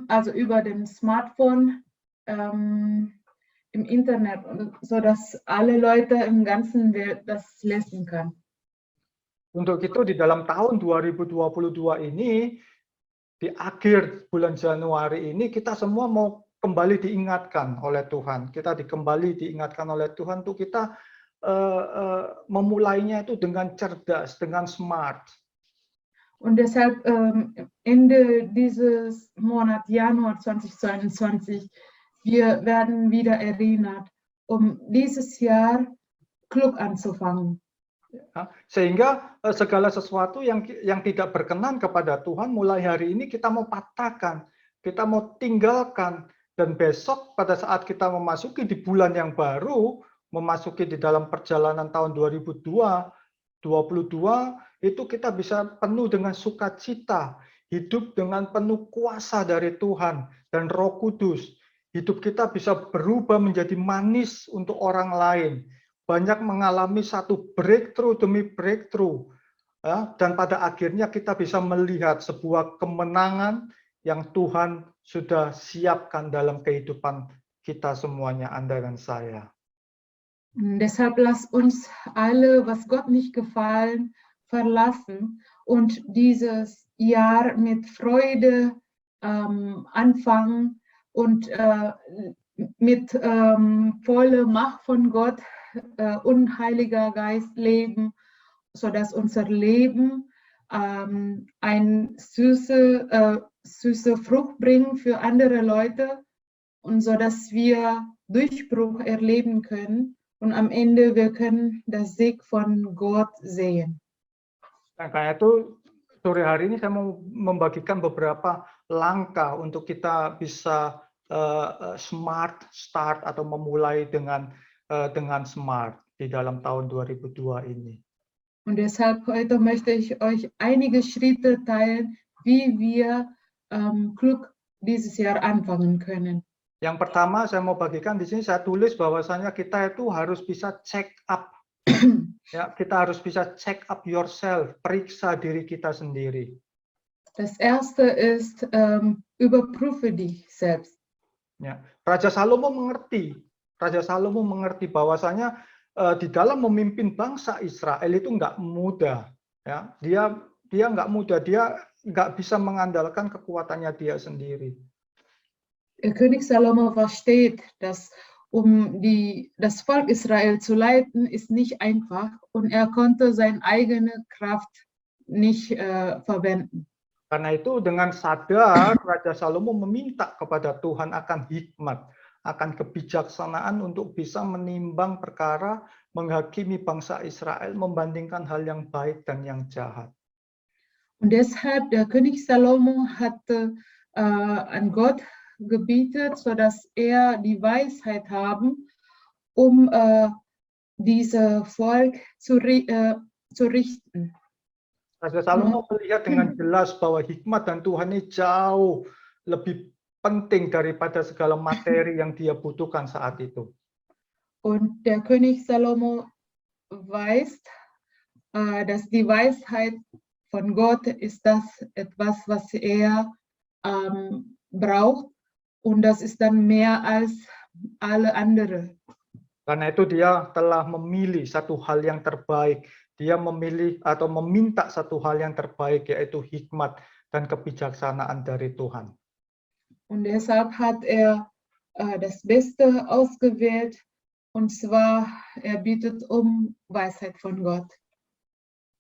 also über dem Smartphone im Internet, sodass alle Leute im ganzen Welt das lesen können. Untuk itu di dalam tahun 2022 ini, di akhir bulan Januari ini kita semua mau kembali diingatkan oleh Tuhan. Kita kembali diingatkan oleh Tuhan untuk kita memulainya itu dengan cerdas, dengan smart. Und deshalb Ende dieses Monat, Januar 2022, wir werden wieder erinnert, um dieses Jahr klug anzufangen. Sehingga segala sesuatu yang tidak berkenan kepada Tuhan mulai hari ini kita mau patahkan, kita mau tinggalkan, dan besok pada saat kita memasuki di bulan yang baru, memasuki di dalam perjalanan tahun 2022 itu kita bisa penuh dengan sukacita, hidup dengan penuh kuasa dari Tuhan dan Roh Kudus. Hidup kita bisa berubah menjadi manis untuk orang lain. Banyak mengalami satu breakthrough demi breakthrough. Dan pada akhirnya kita bisa melihat sebuah kemenangan yang Tuhan sudah siapkan dalam kehidupan kita semuanya, Anda dan saya. Deshalb lasst uns alle, was Gott nicht gefallen, verlassen und dieses Jahr mit Freude anfangen und mit voller Macht von Gott und Heiliger Geist leben, sodass unser Leben eine süße Frucht bringt für andere Leute und sodass wir Durchbruch erleben können. Und am Ende wir können das Sieg von Gott sehen. Nah, karena itu sore hari ini saya mau membagikan beberapa langkah untuk kita bisa smart start atau memulai dengan smart di dalam tahun 2002 ini. Und deshalb heute möchte ich euch einige Schritte teilen, wie wir klug dieses Jahr anfangen können. Yang pertama saya mau bagikan di sini, saya tulis bahwasanya kita itu harus bisa check up. Ya, kita harus bisa check up yourself, periksa diri kita sendiri. Das erste ist überprüfe dich selbst. Ya, Raja Salomo mengerti bahwasanya di dalam memimpin bangsa Israel itu nggak mudah. Ya, dia nggak mudah, dia nggak bisa mengandalkan kekuatannya dia sendiri. König Salomo versteht, dass das Volk Israel zu leiten, ist nicht einfach und er konnte seine eigene Kraft nicht verwenden. Karena itu dengan sadar Raja Salomo meminta kepada Tuhan akan hikmat, akan kebijaksanaan untuk bisa menimbang perkara, menghakimi bangsa Israel, membandingkan hal yang baik dan yang jahat. Und deshalb der König Salomo hatte an Gott gebietet, sodass er die Weisheit haben, um dieses Volk zu richten. Raja Salomo melihat dengan jelas bahwa hikmat dan Tuhan ini jauh lebih penting daripada segala materi yang dia butuhkan saat itu. Und der König Salomo weiß, dass die Weisheit von Gott ist das etwas, was er braucht. Und das ist dann mehr als alle andere. Karena itu dia telah memilih satu hal yang terbaik. Dia memilih atau meminta satu hal yang terbaik, yaitu hikmat dan kebijaksanaan dari Tuhan. Und deshalb hat er das Beste ausgewählt. Und zwar, er bittet Weisheit von Gott.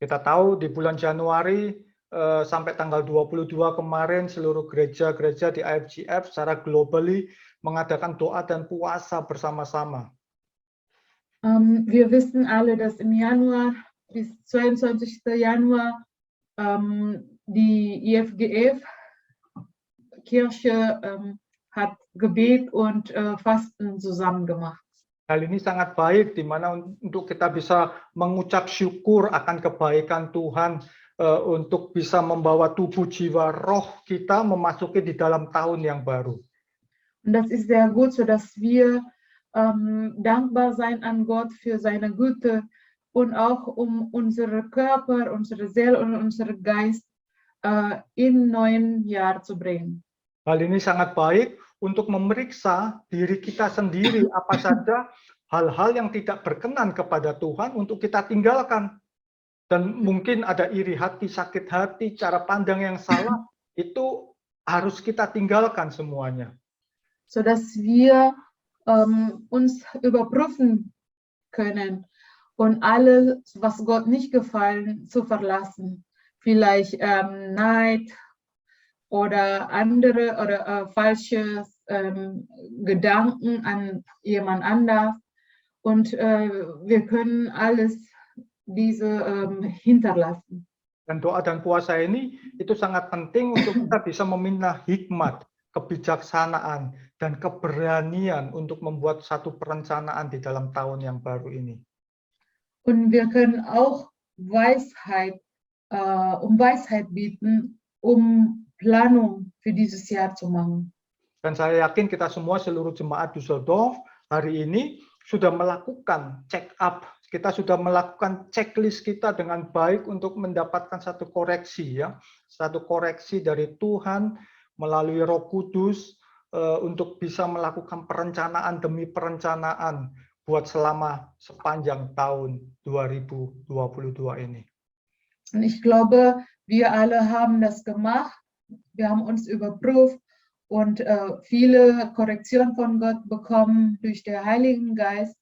Kita tahu di bulan Januari sampai tanggal 22 kemarin seluruh gereja-gereja di IFGF secara globally mengadakan doa dan puasa bersama-sama. Wir wissen alle, dass im Januar bis 22. Januar die IFGF Kirche hat Gebet und Fasten zusammen gemacht. Hal ini sangat baik, di mana untuk kita bisa mengucap syukur akan kebaikan Tuhan, untuk bisa membawa tubuh, jiwa, roh kita memasuki di dalam tahun yang baru. Und das ist sehr gut, sodass wir dankbar sein an Gott für seine Güte und auch unsere Körper, unsere Seele und unseren Geist im neuen Jahr zu bringen. Hal ini sangat baik untuk memeriksa diri kita sendiri, apa saja hal-hal yang tidak berkenan kepada Tuhan untuk kita tinggalkan. Dan mungkin ada iri hati, sakit hati, cara pandang yang salah, itu harus kita tinggalkan semuanya. Sodass wir uns überprüfen können und alles, was Gott nicht gefallen, zu verlassen. Vielleicht Neid oder andere oder falsche Gedanken an jemand anders. Und wir können alles diese hinterlassen. Dan doa dan puasa ini itu sangat penting untuk kita bisa meminta hikmat, kebijaksanaan, dan keberanian untuk membuat satu perencanaan di dalam tahun yang baru ini. Und wir können auch Weisheit, Weisheit bieten, Planung für dieses Jahr zu machen. Dan saya yakin kita semua seluruh jemaat Düsseldorf hari ini sudah melakukan check up, kita sudah melakukan checklist kita dengan baik untuk mendapatkan satu koreksi ya, satu koreksi dari Tuhan melalui Roh Kudus untuk bisa melakukan perencanaan demi perencanaan buat selama sepanjang tahun 2022 ini. Und ich glaube, wir alle haben das gemacht. Wir haben uns überprüft und viele Korrektionen von Gott bekommen durch den Heiligen Geist.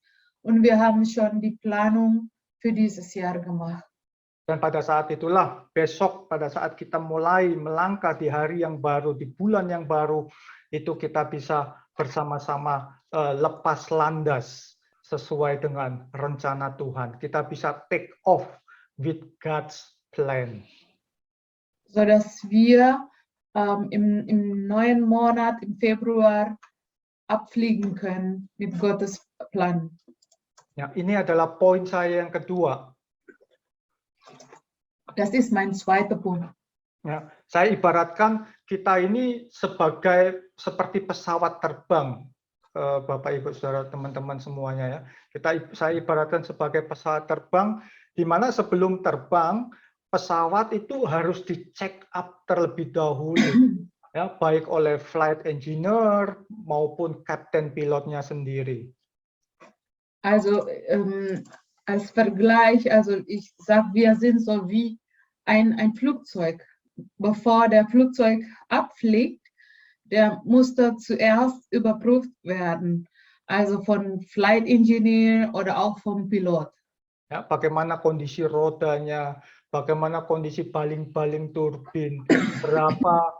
Und wir haben schon die Planung für dieses Jahr gemacht. Dan pada saat itulah, besok pada saat kita mulai melangkah di hari yang baru, di bulan yang baru, itu kita bisa bersama-sama lepas landas sesuai dengan rencana Tuhan. Kita bisa take off with God's plan. Sodass wir im neuen Monat, im Februar, abfliegen können mit Gottes Plan. Ya, ini adalah poin saya yang kedua. Das ist mein zweiter Punkt. Ya, saya ibaratkan kita ini seperti pesawat terbang, Bapak, Ibu, Saudara, teman-teman semuanya ya. Saya ibaratkan sebagai pesawat terbang, di mana sebelum terbang pesawat itu harus di-check up terlebih dahulu, ya, baik oleh flight engineer maupun kapten pilotnya sendiri. Also als Vergleich, also ich sage, wir sind so wie ein Flugzeug. Bevor der Flugzeug abfliegt, der musste zuerst überprüft werden, also von Flight Engineer oder auch vom Pilot. Ya, bagaimana kondisi rodanya, bagaimana kondisi baling-baling turbin, berapa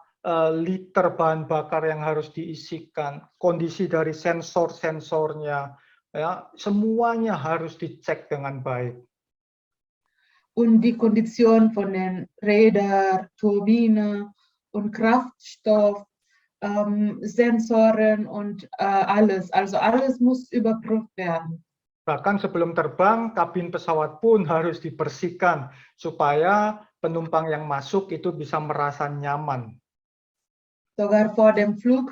liter bahan bakar yang harus diisikan, kondisi dari sensor-sensornya, ya, semuanya harus dicek dengan baik. Und die Kondition von den Rädern, Turbine und Kraftstoff, Sensoren und alles. Also alles muss überprüft werden. Bahkan sebelum terbang, kabin pesawat pun harus dibersihkan supaya penumpang yang masuk itu bisa merasa nyaman. Sogar vor dem Flug,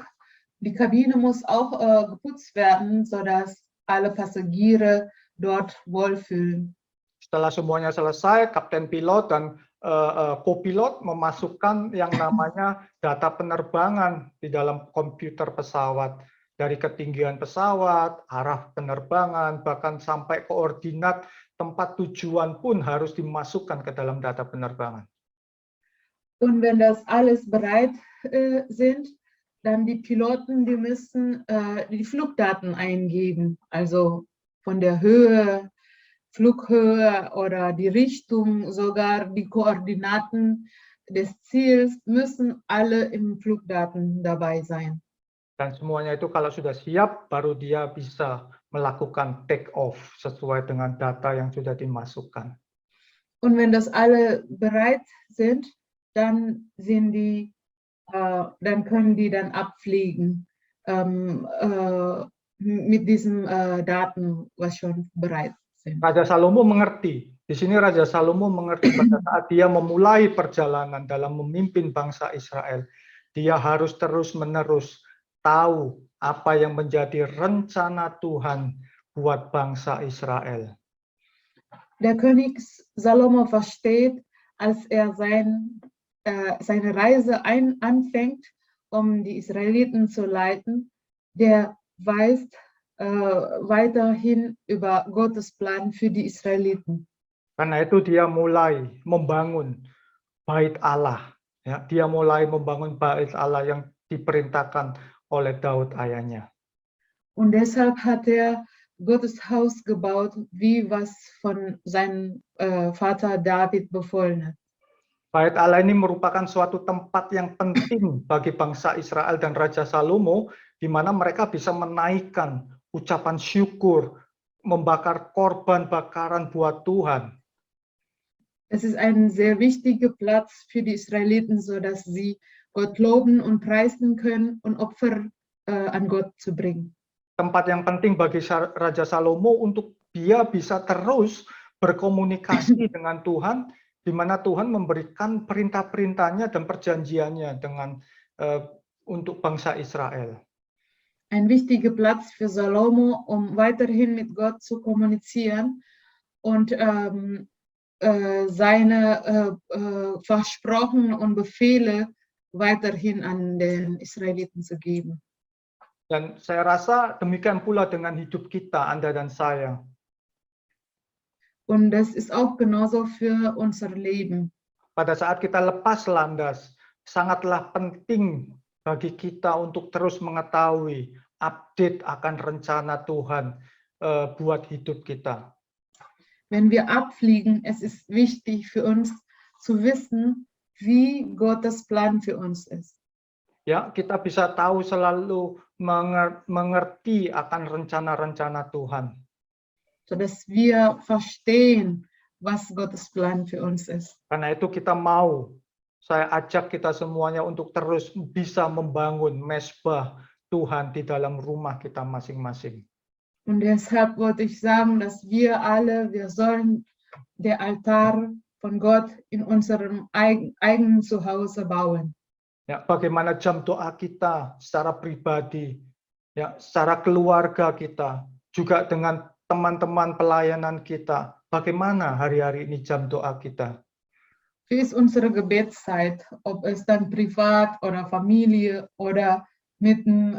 die Kabine muss auch geputzt werden, sodass alle Passagiere dort wohlfühlen. Setelah semuanya selesai, kapten pilot dan kopilot memasukkan yang namanya data penerbangan di dalam komputer pesawat. Dari ketinggian pesawat, arah penerbangan, bahkan sampai koordinat tempat tujuan pun harus dimasukkan ke dalam data penerbangan. Und wenn das alles bereit sind, dann die Piloten, die müssen die Flugdaten eingeben, also von der Höhe, Flughöhe oder die Richtung, sogar die Koordinaten des Ziels müssen alle im Flugdaten dabei sein. Dan semuanya itu kalau sudah siap, baru dia bisa melakukan take off sesuai dengan data yang sudah dimasukkan. Und wenn das alle bereit sind, dann können die dann abfliegen mit diesen Daten, was schon bereit sind. Raja Salomo mengerti. Di sini Raja Salomo mengerti pada saat dia memulai perjalanan dalam memimpin bangsa Israel. Dia harus terus-menerus tahu apa yang menjadi rencana Tuhan buat bangsa Israel. Der König Salomo versteht, als seine Reise anfängt, die Israeliten zu leiten, der weiß weiterhin über Gottes Plan für die Israeliten. Karena itu dia mulai membangun bait Allah. Ya, dia mulai membangun bait Allah yang diperintahkan oleh Daud ayahnya. Und deshalb hat er Gottes Haus gebaut, wie was von seinem Vater David befohlen hat. Bait Allah ini merupakan suatu tempat yang penting bagi bangsa Israel dan Raja Salomo, di mana mereka bisa menaikkan ucapan syukur, membakar korban bakaran buat Tuhan. Es ist ein sehr wichtiger Platz für die Israeliten, sodass sie Gott loben und preisen können und Opfer an Gott zu bringen. Tempat yang penting bagi Raja Salomo untuk dia bisa terus berkomunikasi dengan Tuhan, di mana Tuhan memberikan perintah-perintahnya dan perjanjiannya dengan untuk bangsa Israel. Ein wichtiger Platz für Salomo, um weiterhin mit Gott zu kommunizieren und seine Versprochen und Befehle weiterhin an den Israeliten zu geben. Dan saya rasa demikian pula dengan hidup kita, Anda dan saya. Und das ist auch genauso für unser Leben. Pada saat kita lepas landas, sangatlah penting bagi kita untuk terus mengetahui update akan rencana Tuhan buat hidup kita. Wenn wir abfliegen, es ist wichtig für uns zu wissen, wie Gottes Plan für uns ist. Ya, kita bisa tahu selalu mengerti akan rencana-rencana Tuhan. Sodass wir verstehen, was Gottes Plan für uns ist. Karena itu saya ajak kita semuanya untuk terus bisa membangun mezbah Tuhan di dalam rumah kita masing-masing. Und deshalb wollte ich sagen, dass wir sollen der Altar von Gott in unserem eigenen Zuhause bauen. Ya, bagaimana jam doa kita secara pribadi, ya, secara keluarga kita, juga dengan teman-teman pelayanan kita. Bagaimana hari-hari ini jam doa kita? Wie ist unsere Gebetszeit, ob es dann privat oder Familie oder mit dem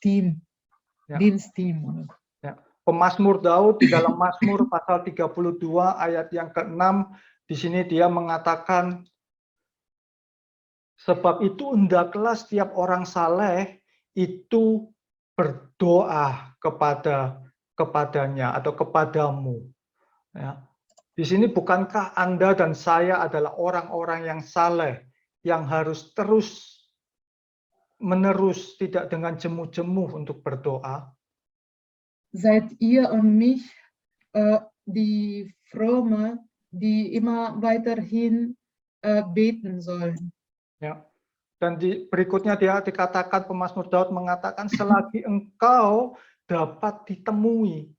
Team, ya. Dienstteam. Ya. Pemazmur Daud di dalam Mazmur pasal 32 ayat yang ke-6, di sini dia mengatakan, sebab itu hendaklah setiap orang saleh itu berdoa kepadanya atau kepadamu. Ya. Di sini bukankah Anda dan saya adalah orang-orang yang saleh, yang harus terus-menerus tidak dengan jemu-jemu untuk berdoa? Seid ihr und mich die Fromme, die immer weiterhin beten sollen. Ya. Dan berikutnya dia dikatakan, pemazmur Daud mengatakan, selagi engkau dapat ditemui.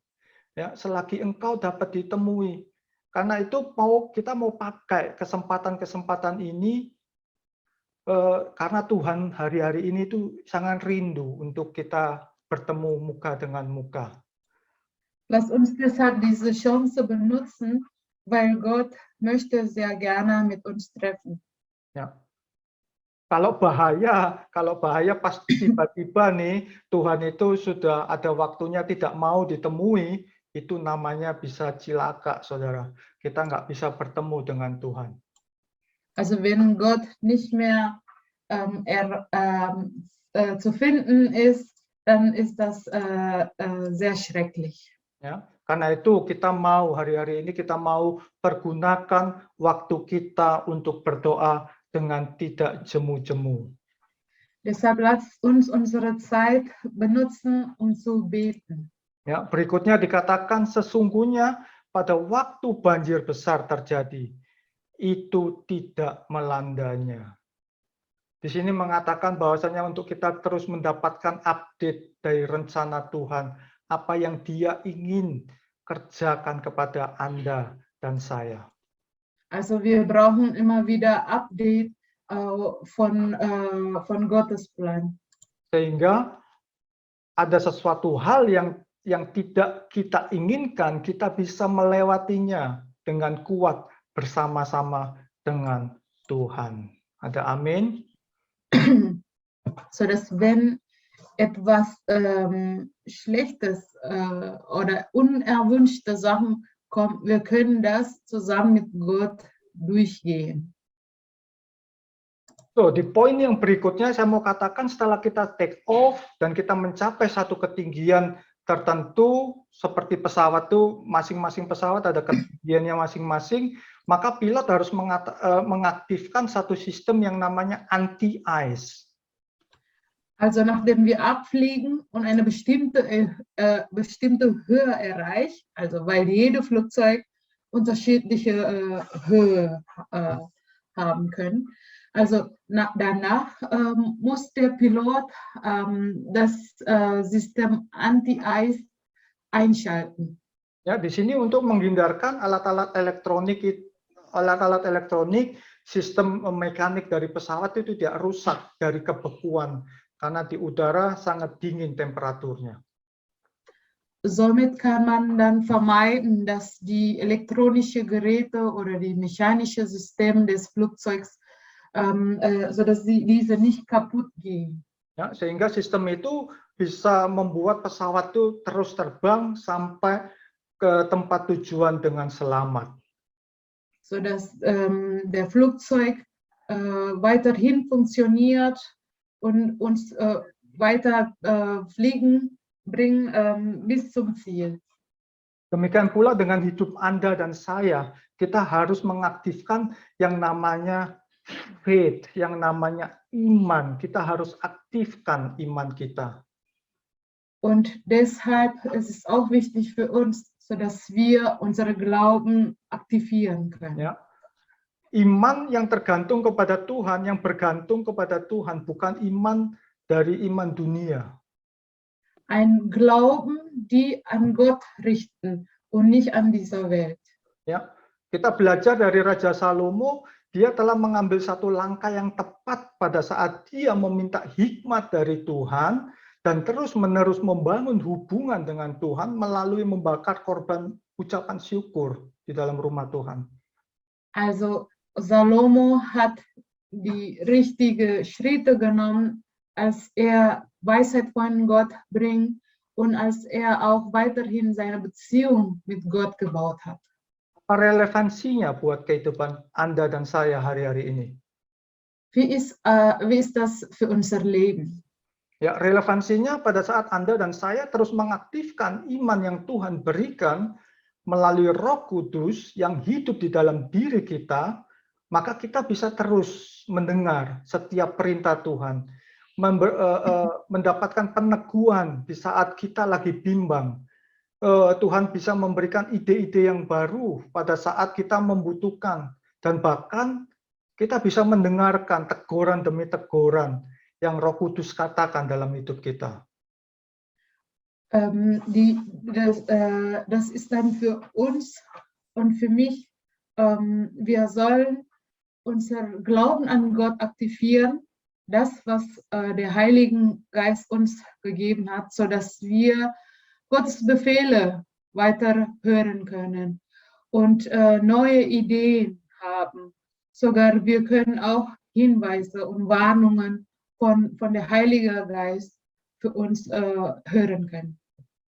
Ya, selagi engkau dapat ditemui. Karena itu kita mau pakai kesempatan-kesempatan ini karena Tuhan hari-hari ini tuh sangat rindu untuk kita bertemu muka dengan muka. Lass uns deshalb diese Chance benutzen, weil Gott möchte sehr gerne mit uns treffen. Ya. Kalau bahaya pas tiba-tiba nih Tuhan itu sudah ada waktunya tidak mau ditemui, itu namanya bisa cilaka, saudara. Kita nggak bisa bertemu dengan Tuhan. Also wenn Gott nicht mehr zu finden ist, dann ist das sehr schrecklich. Ya, karena itu hari-hari ini kita mau pergunakan waktu kita untuk berdoa dengan tidak jemu-jemu. Deshalb lasst uns unsere Zeit benutzen, um zu beten. Ya, berikutnya dikatakan sesungguhnya pada waktu banjir besar terjadi, itu tidak melandanya. Di sini mengatakan bahwasanya untuk kita terus mendapatkan update dari rencana Tuhan, apa yang Dia ingin kerjakan kepada Anda dan saya. Also wir brauchen immer wieder Update von Gottes Plan. Sehingga ada sesuatu hal yang tidak kita inginkan, kita bisa melewatinya dengan kuat bersama-sama dengan Tuhan. Ada amin? So dass wenn etwas Schlechtes oder unerwünschte Sachen kommt, wir können das zusammen mit Gott durchgehen. So, di poin yang berikutnya saya mau katakan setelah kita take off dan kita mencapai satu ketinggian tertentu seperti pesawat tuh masing-masing pesawat ada ketinggiannya masing-masing, maka pilot harus mengaktifkan satu sistem yang namanya anti-ice. Also nachdem wir abfliegen und eine bestimmte Höhe erreicht, also weil jede Flugzeug unterschiedliche Höhe haben können, also danach muss der Pilot das System Anti-Ice einschalten. Ya, di sini untuk menghindarkan alat-alat elektronik, sistem mekanik dari pesawat itu tidak rusak dari kebekuan karena di udara sangat dingin temperaturnya. Somit kann man dann vermeiden, dass die elektronische Geräte oder die mechanische System des Flugzeugs, sodass diese nicht kaputt gehen. Ya, sehingga sistem itu bisa membuat pesawat itu terus terbang sampai ke tempat tujuan dengan selamat. Sodass der Flugzeug weiterhin funktioniert und uns weiter fliegen bringen bis zum Ziel. Demikian pula dengan hidup Anda dan saya, kita harus mengaktifkan yang namanya faith, yang namanya iman. Kita harus aktifkan iman kita. Und deshalb ist es auch wichtig für uns, sodass wir unsere Glauben aktivieren können. Ya. Iman yang tergantung kepada Tuhan, yang bergantung kepada Tuhan, bukan iman dari iman dunia. Ein Glauben, die an Gott richten und nicht an dieser Welt. Ya, kita belajar dari Raja Salomo, dia telah mengambil satu langkah yang tepat pada saat dia meminta hikmat dari Tuhan dan terus-menerus membangun hubungan dengan Tuhan melalui membakar korban ucapan syukur di dalam rumah Tuhan. Also Salomo hat die richtigen Schritte genommen, als Weisheit von Gott bringt und als auch weiterhin seine Beziehung mit Gott gebaut hat. Apa relevansinya buat kehidupan Anda dan saya hari-hari ini? Wie ist das für unser Leben? Ya, relevansinya pada saat Anda dan saya terus mengaktifkan iman yang Tuhan berikan melalui Roh Kudus yang hidup di dalam diri kita, maka kita bisa terus mendengar setiap perintah Tuhan, mendapatkan peneguhan di saat kita lagi bimbang. Tuhan bisa memberikan ide-ide yang baru pada saat kita membutuhkan, dan bahkan kita bisa mendengarkan teguran demi teguran yang Roh Kudus katakan dalam hidup kita. Das ist dann für uns und für mich, wir sollen unser Glauben an Gott aktivieren, das, was der Heilige Geist uns gegeben hat, sodass wir Gottes Befehle weiter hören können und neue Ideen haben. Sogar wir können auch Hinweise und Warnungen von der Heilige Geist für uns hören können.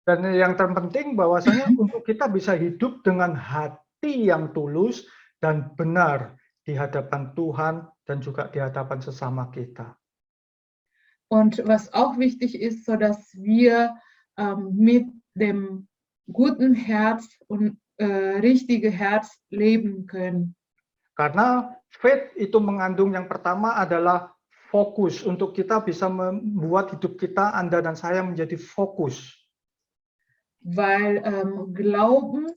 Dan yang terpenting bahwasanya untuk kita bisa hidup dengan hati yang tulus dan benar di hadapan Tuhan dan juga di hadapan sesama kita. Und was auch wichtig ist, so dass wir mit dem guten Herz und richtige Herz leben können. Karena faith itu mengandung yang pertama adalah fokus, untuk kita bisa membuat hidup kita, Anda dan saya, menjadi fokus. Weil Glauben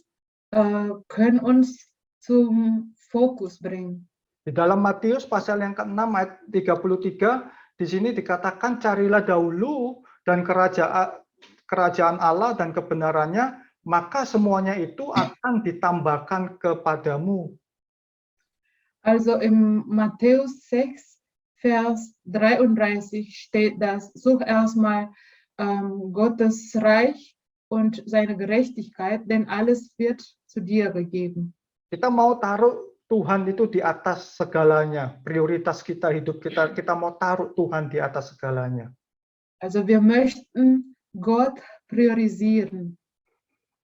können uns zum Fokus bringen. Di dalam Matius pasal yang ke-6 ayat 33, di sini dikatakan, carilah dahulu dan kerajaan Allah dan kebenarannya, maka semuanya itu akan ditambahkan kepadamu. Also im Matthäus 6, Vers 33 steht das, such erstmal Gottes Reich und seine Gerechtigkeit, denn alles wird zu dir gegeben. Kita mau taruh Tuhan itu di atas segalanya. Prioritas kita, hidup kita, kita mau taruh Tuhan di atas segalanya. Also wir möchten Gott priorisieren.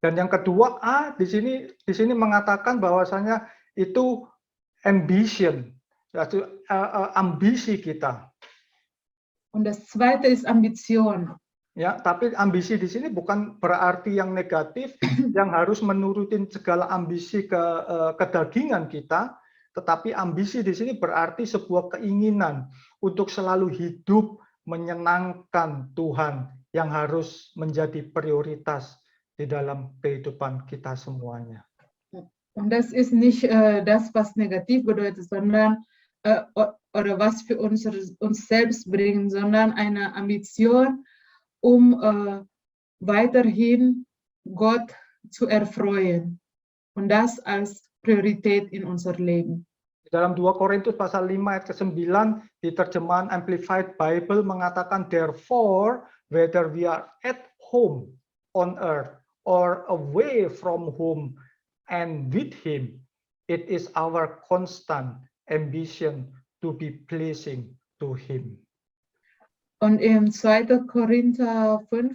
Dan yang kedua, di sini mengatakan bahwasanya itu ambition, yaitu ambisi kita. Und das zweite ist Ambition. Ya, tapi ambisi di sini bukan berarti yang negatif, yang harus menurutin segala ambisi kedagingan kita, tetapi ambisi di sini berarti sebuah keinginan untuk selalu hidup menyenangkan Tuhan yang harus menjadi prioritas di dalam kehidupan kita semuanya. Und das ist nicht das, was negativ bedeutet, sondern oder was für uns selbst bringen, sondern eine Ambition, um weiterhin Gott zu erfreuen. Und das als Priorität in unser Leben. Di dalam 2 Korintus pasal 5 ayat ke-9 di terjemahan Amplified Bible mengatakan, therefore whether we are at home on earth or away from home and with him, it is our constant ambition to be pleasing to him. Und im 2. Korinther 5,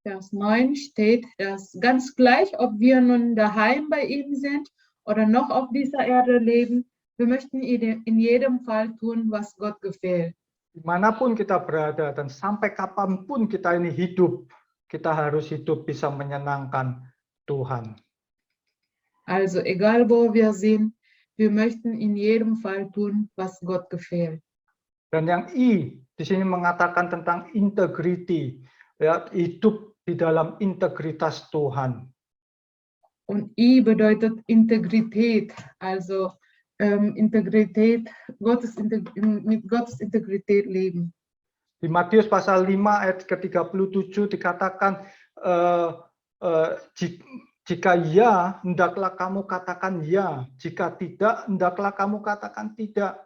Vers 9 steht, dass ganz gleich, ob wir nun daheim bei ihm sind oder noch auf dieser Erde leben, wir möchten in jedem Fall tun, was Gott gefällt. Dimanapun kita berada dan sampai kapanpun kita ini hidup, kita harus hidup bisa menyenangkan Tuhan. Also egal wo wir sind, wir möchten in jedem Fall tun, was Gott gefällt. Dan yang I di sini mengatakan tentang integrity, ya, hidup di dalam integritas Tuhan. Und I bedeutet Integrität, also Integrität, mit Gottes Integrität leben. Di Matius pasal 5 ayat ke-37 dikatakan, jika ya, hendaklah kamu katakan ya. Jika tidak, hendaklah kamu katakan tidak.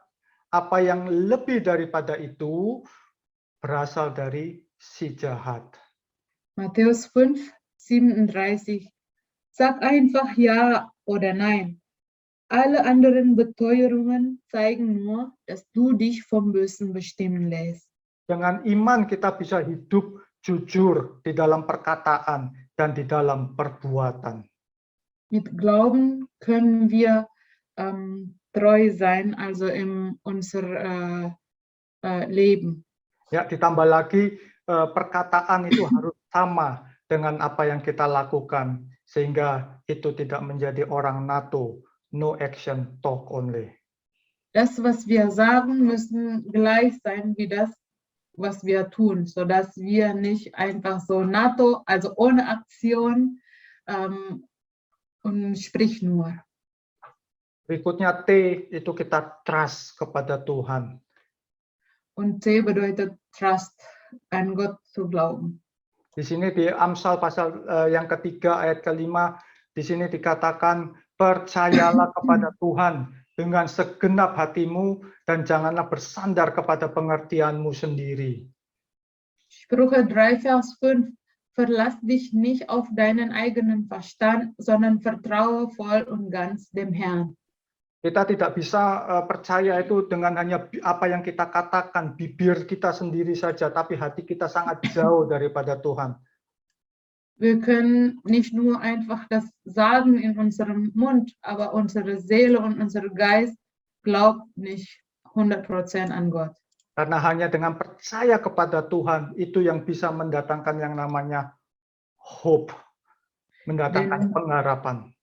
Apa yang lebih daripada itu berasal dari si jahat. Matthäus 5, 37. Sag einfach ja oder nein. Alle anderen Beteuerungen zeigen nur, dass du dich vom Bösen bestimmen lässt. Dengan iman kita bisa hidup jujur di dalam perkataan dan di dalam perbuatan. Mit Glauben können wir treu sein, also in unser Leben. Ya, ditambah lagi perkataan itu harus sama dengan apa yang kita lakukan sehingga itu tidak menjadi orang NATO, no action, talk only. Das, was wir sagen, müssen gleich sein wie das, was wir tun, sodass wir nicht einfach so NATO, also ohne Aktion und sprich nur. Berikutnya T itu kita trust kepada Tuhan. Und T bedeutet Trust, an Gott zu glauben. Di sini di Amsal pasal yang ketiga ayat kelima, di sini dikatakan percayalah kepada Tuhan dengan segenap hatimu dan janganlah bersandar kepada pengertianmu sendiri. Sprüche 3, Vers 5. Verlass dich nicht auf deinen eigenen Verstand, sondern vertraue voll und ganz dem Herrn. Kita tidak bisa percaya itu dengan hanya apa yang kita katakan, bibir kita sendiri saja, tapi hati kita sangat jauh daripada Tuhan. Wir können nicht nur einfach das sagen in unserem Mund, aber unsere Seele und unser Geist glaubt nicht 100% an Gott. Karena hanya dengan percaya kepada Tuhan, itu yang bisa mendatangkan yang namanya hope, mendatangkan pengharapan.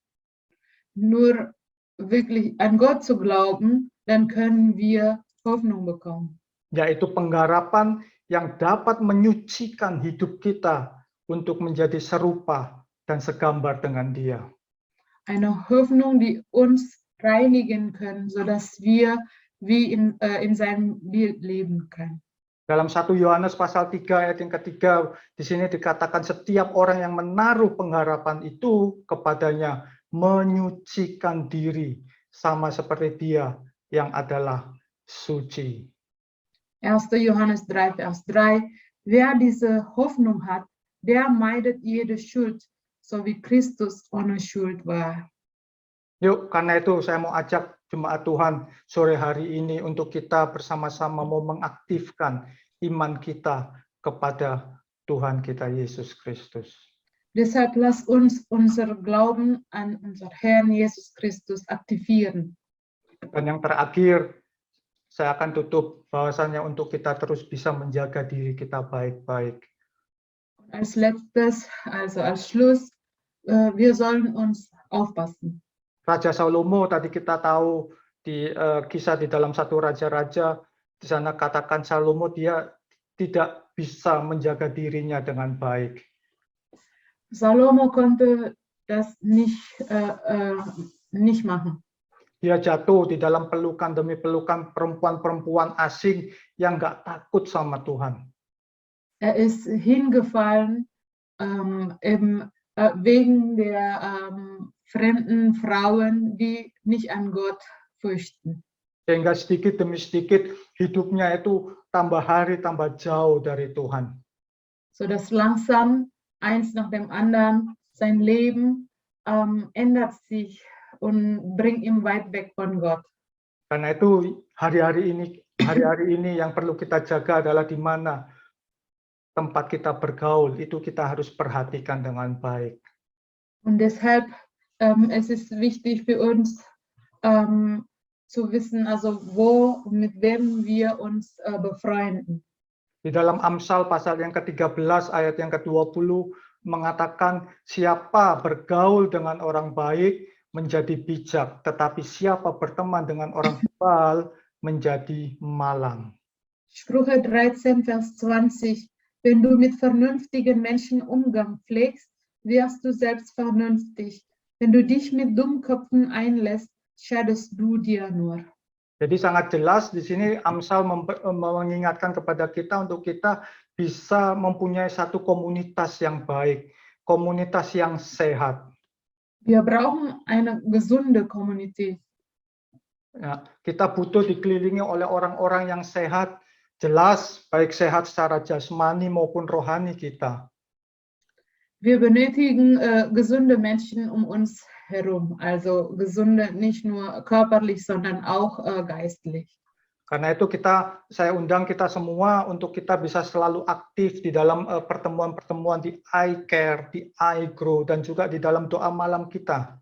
Nur wirklich an Gott zu glauben, dann können wir Hoffnung bekommen. Yaitu pengharapan yang dapat menyucikan hidup kita untuk menjadi serupa dan segambar dengan Dia. Eine Hoffnung, die uns reinigen können, sodass wir wie in seinem Bild leben können. Dalam 1 Yohanes pasal 3 ayat yang ketiga, di sini dikatakan setiap orang yang menaruh pengharapan itu kepadanya menyucikan diri sama seperti Dia yang adalah suci. 1. Johannes 3, Vers 3. Wer diese Hoffnung hat, der meidet jede Schuld, so wie Christus ohne Schuld war. Yuk, karena itu saya mau ajak jemaat Tuhan sore hari ini untuk kita bersama-sama mau mengaktifkan iman kita kepada Tuhan kita Yesus Kristus. Deshalb lasst uns unser Glauben an unseren Herrn Jesus Christus aktivieren. Dan yang terakhir, saya akan tutup bahwasannya untuk kita terus bisa menjaga diri kita baik-baik. Als letztes, also als Schluss, wir sollen uns aufpassen. Raja Salomo tadi kita tahu di kisah di dalam 1 Raja-Raja, di sana katakan Salomo dia tidak bisa menjaga dirinya dengan baik. Salomo konnte das nicht machen. Dia jatuh di dalam pelukan demi pelukan perempuan-perempuan asing yang nggak takut sama Tuhan. Er ist hingefallen wegen der fremden Frauen, die nicht an Gott fürchten. Sehingga sedikit demi sedikit hidupnya itu tambah hari tambah jauh dari Tuhan. Sodass langsam eins nach dem anderen sein Leben ändert sich und bringt ihn weit weg von Gott. Karena itu hari-hari ini yang perlu kita jaga adalah di mana tempat kita bergaul, itu kita harus perhatikan dengan baik. Und deshalb es ist wichtig für uns zu wissen, also wo und mit wem wir uns befreunden. Di dalam Amsal pasal yang ke-13 ayat yang ke-20 mengatakan siapa bergaul dengan orang baik menjadi bijak, tetapi siapa berteman dengan orang bebal menjadi malang. Sprüche 13, Vers 20. Wenn du mit vernünftigen Menschen Umgang pflegst, wirst du selbst vernünftig. Wenn du dich mit Dummköpfen einlässt, schadest du dir nur. Jadi sangat jelas di sini Amsal mengingatkan kepada kita untuk kita bisa mempunyai satu komunitas yang baik, komunitas yang sehat. Wir brauchen eine gesunde Community. Ya, kita butuh dikelilingi oleh orang-orang yang sehat, jelas baik sehat secara jasmani maupun rohani kita. Wir benötigen gesunde Menschen um uns herum, also gesunde nicht nur körperlich, sondern auch geistlich. Karena itu saya undang kita semua untuk kita bisa selalu aktif di dalam pertemuan-pertemuan di iCare, di iGrow, dan juga di dalam doa malam kita.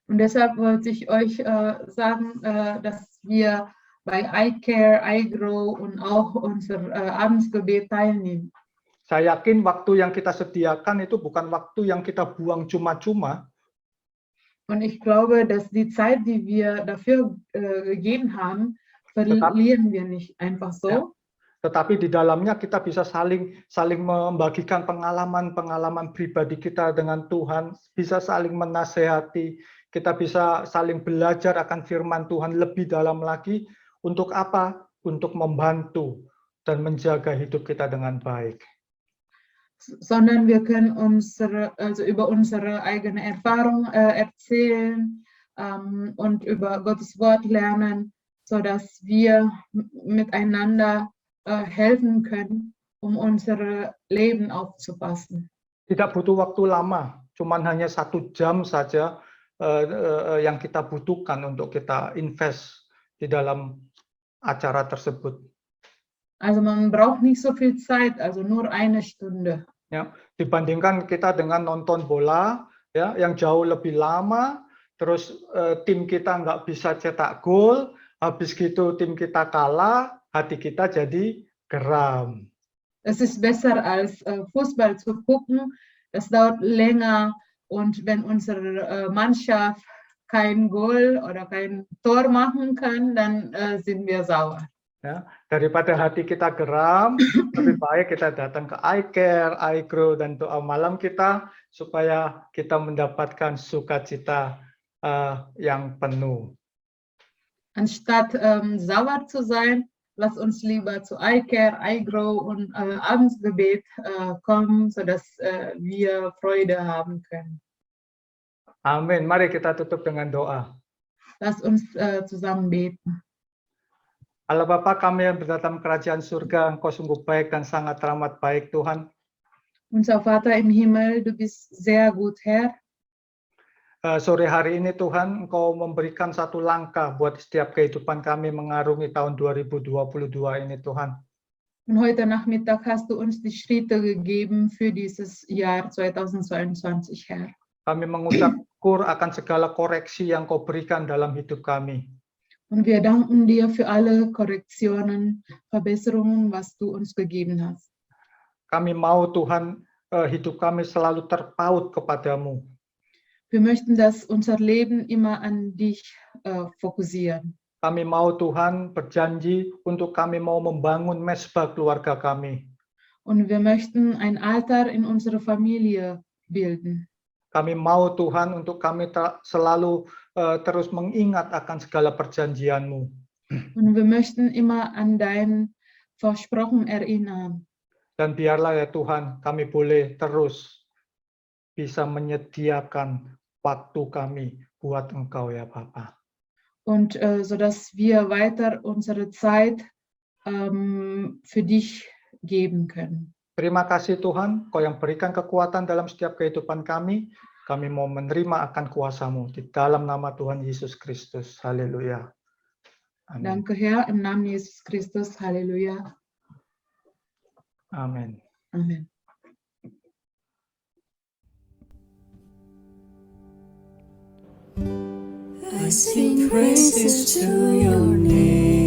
Und deshalb wollte ich euch sagen, dass wir bei iCare, iGrow und auch unser Abendsgebet teilnehmen. Saya yakin waktu yang kita sediakan itu bukan waktu yang kita buang cuma-cuma. Und ich glaube, dass die Zeit, die wir dafür gegeben haben, verlieren wir nicht einfach so. Ya, tetapi di dalamnya kita bisa saling membagikan pengalaman pribadi kita dengan Tuhan, bisa saling menasehati, kita bisa saling belajar akan firman Tuhan lebih dalam lagi. Untuk apa? Untuk membantu dan menjaga hidup kita dengan baik. Sondern wir können über unsere eigene Erfahrung erzählen und über Gottes Wort lernen, sodass wir miteinander helfen können, um unser Leben aufzupassen. Tidak butuh waktu lama, cuman hanya 1 jam saja yang kita butuhkan untuk kita invest di dalam acara tersebut. Also man braucht nicht so viel Zeit, also nur 1 Stunde. Ya, dibandingkan kita dengan nonton bola, ya, yang jauh lebih lama, terus tim kita nggak bisa cetak gol, habis gitu tim kita kalah, hati kita jadi geram. Es ist besser als Fußball zu gucken. Es dauert länger und wenn unsere Mannschaft kein Goal oder kein Tor machen kann, dann sind wir sauer. Ya, daripada hati kita geram, lebih baik kita datang ke iCare, iGrow, dan doa malam kita supaya kita mendapatkan sukacita yang penuh. Anstatt sauer zu sein, lass uns lieber zu iCare, iGrow und Abendsgebet kommen, sodass wir Freude haben können. Amin. Mari kita tutup dengan doa. Lass uns zusammen beten. Allah Bapa kami yang berdatang kerajaan surga, Engkau sungguh baik dan sangat teramat baik Tuhan. Unser Vater im Himmel, du bist sehr gut, Herr. Sore hari ini Tuhan, Engkau memberikan satu langkah buat setiap kehidupan kami mengarungi tahun 2022 ini Tuhan. Und heute Nachmittag hast du uns die Schritte gegeben für dieses Jahr 2022, Herr. Kami mengucap syukur akan segala koreksi yang Kau berikan dalam hidup kami. Und wir danken dir für alle Korrektionen, Verbesserungen, was du uns gegeben hast. Kami mau Tuhan hidup kami selalu terpaut kepadamu. Wir möchten, dass unser Leben immer an dich fokussieren. Kami mau Tuhan berjanji untuk kami mau membangun mesbah keluarga kami. Und wir möchten ein Altar in unserer Familie bilden. Kami mau Tuhan untuk kami selalu terus mengingat akan segala perjanjian-Mu. Und wir möchten immer an dein Versprochen erinnern. Dan biarlah ya Tuhan, kami boleh terus bisa menyediakan waktu kami buat Engkau ya Bapa. Und sodass wir weiter unsere Zeit für dich geben können. Terima kasih Tuhan, Kau yang berikan kekuatan dalam setiap kehidupan kami. Kami mau menerima akan kuasa-Mu di dalam nama Tuhan Yesus Kristus. Haleluya. Amin. Danke Herr, im Namen Jesus Christus. Halleluja. Amin. Amen. I sing praises to your name.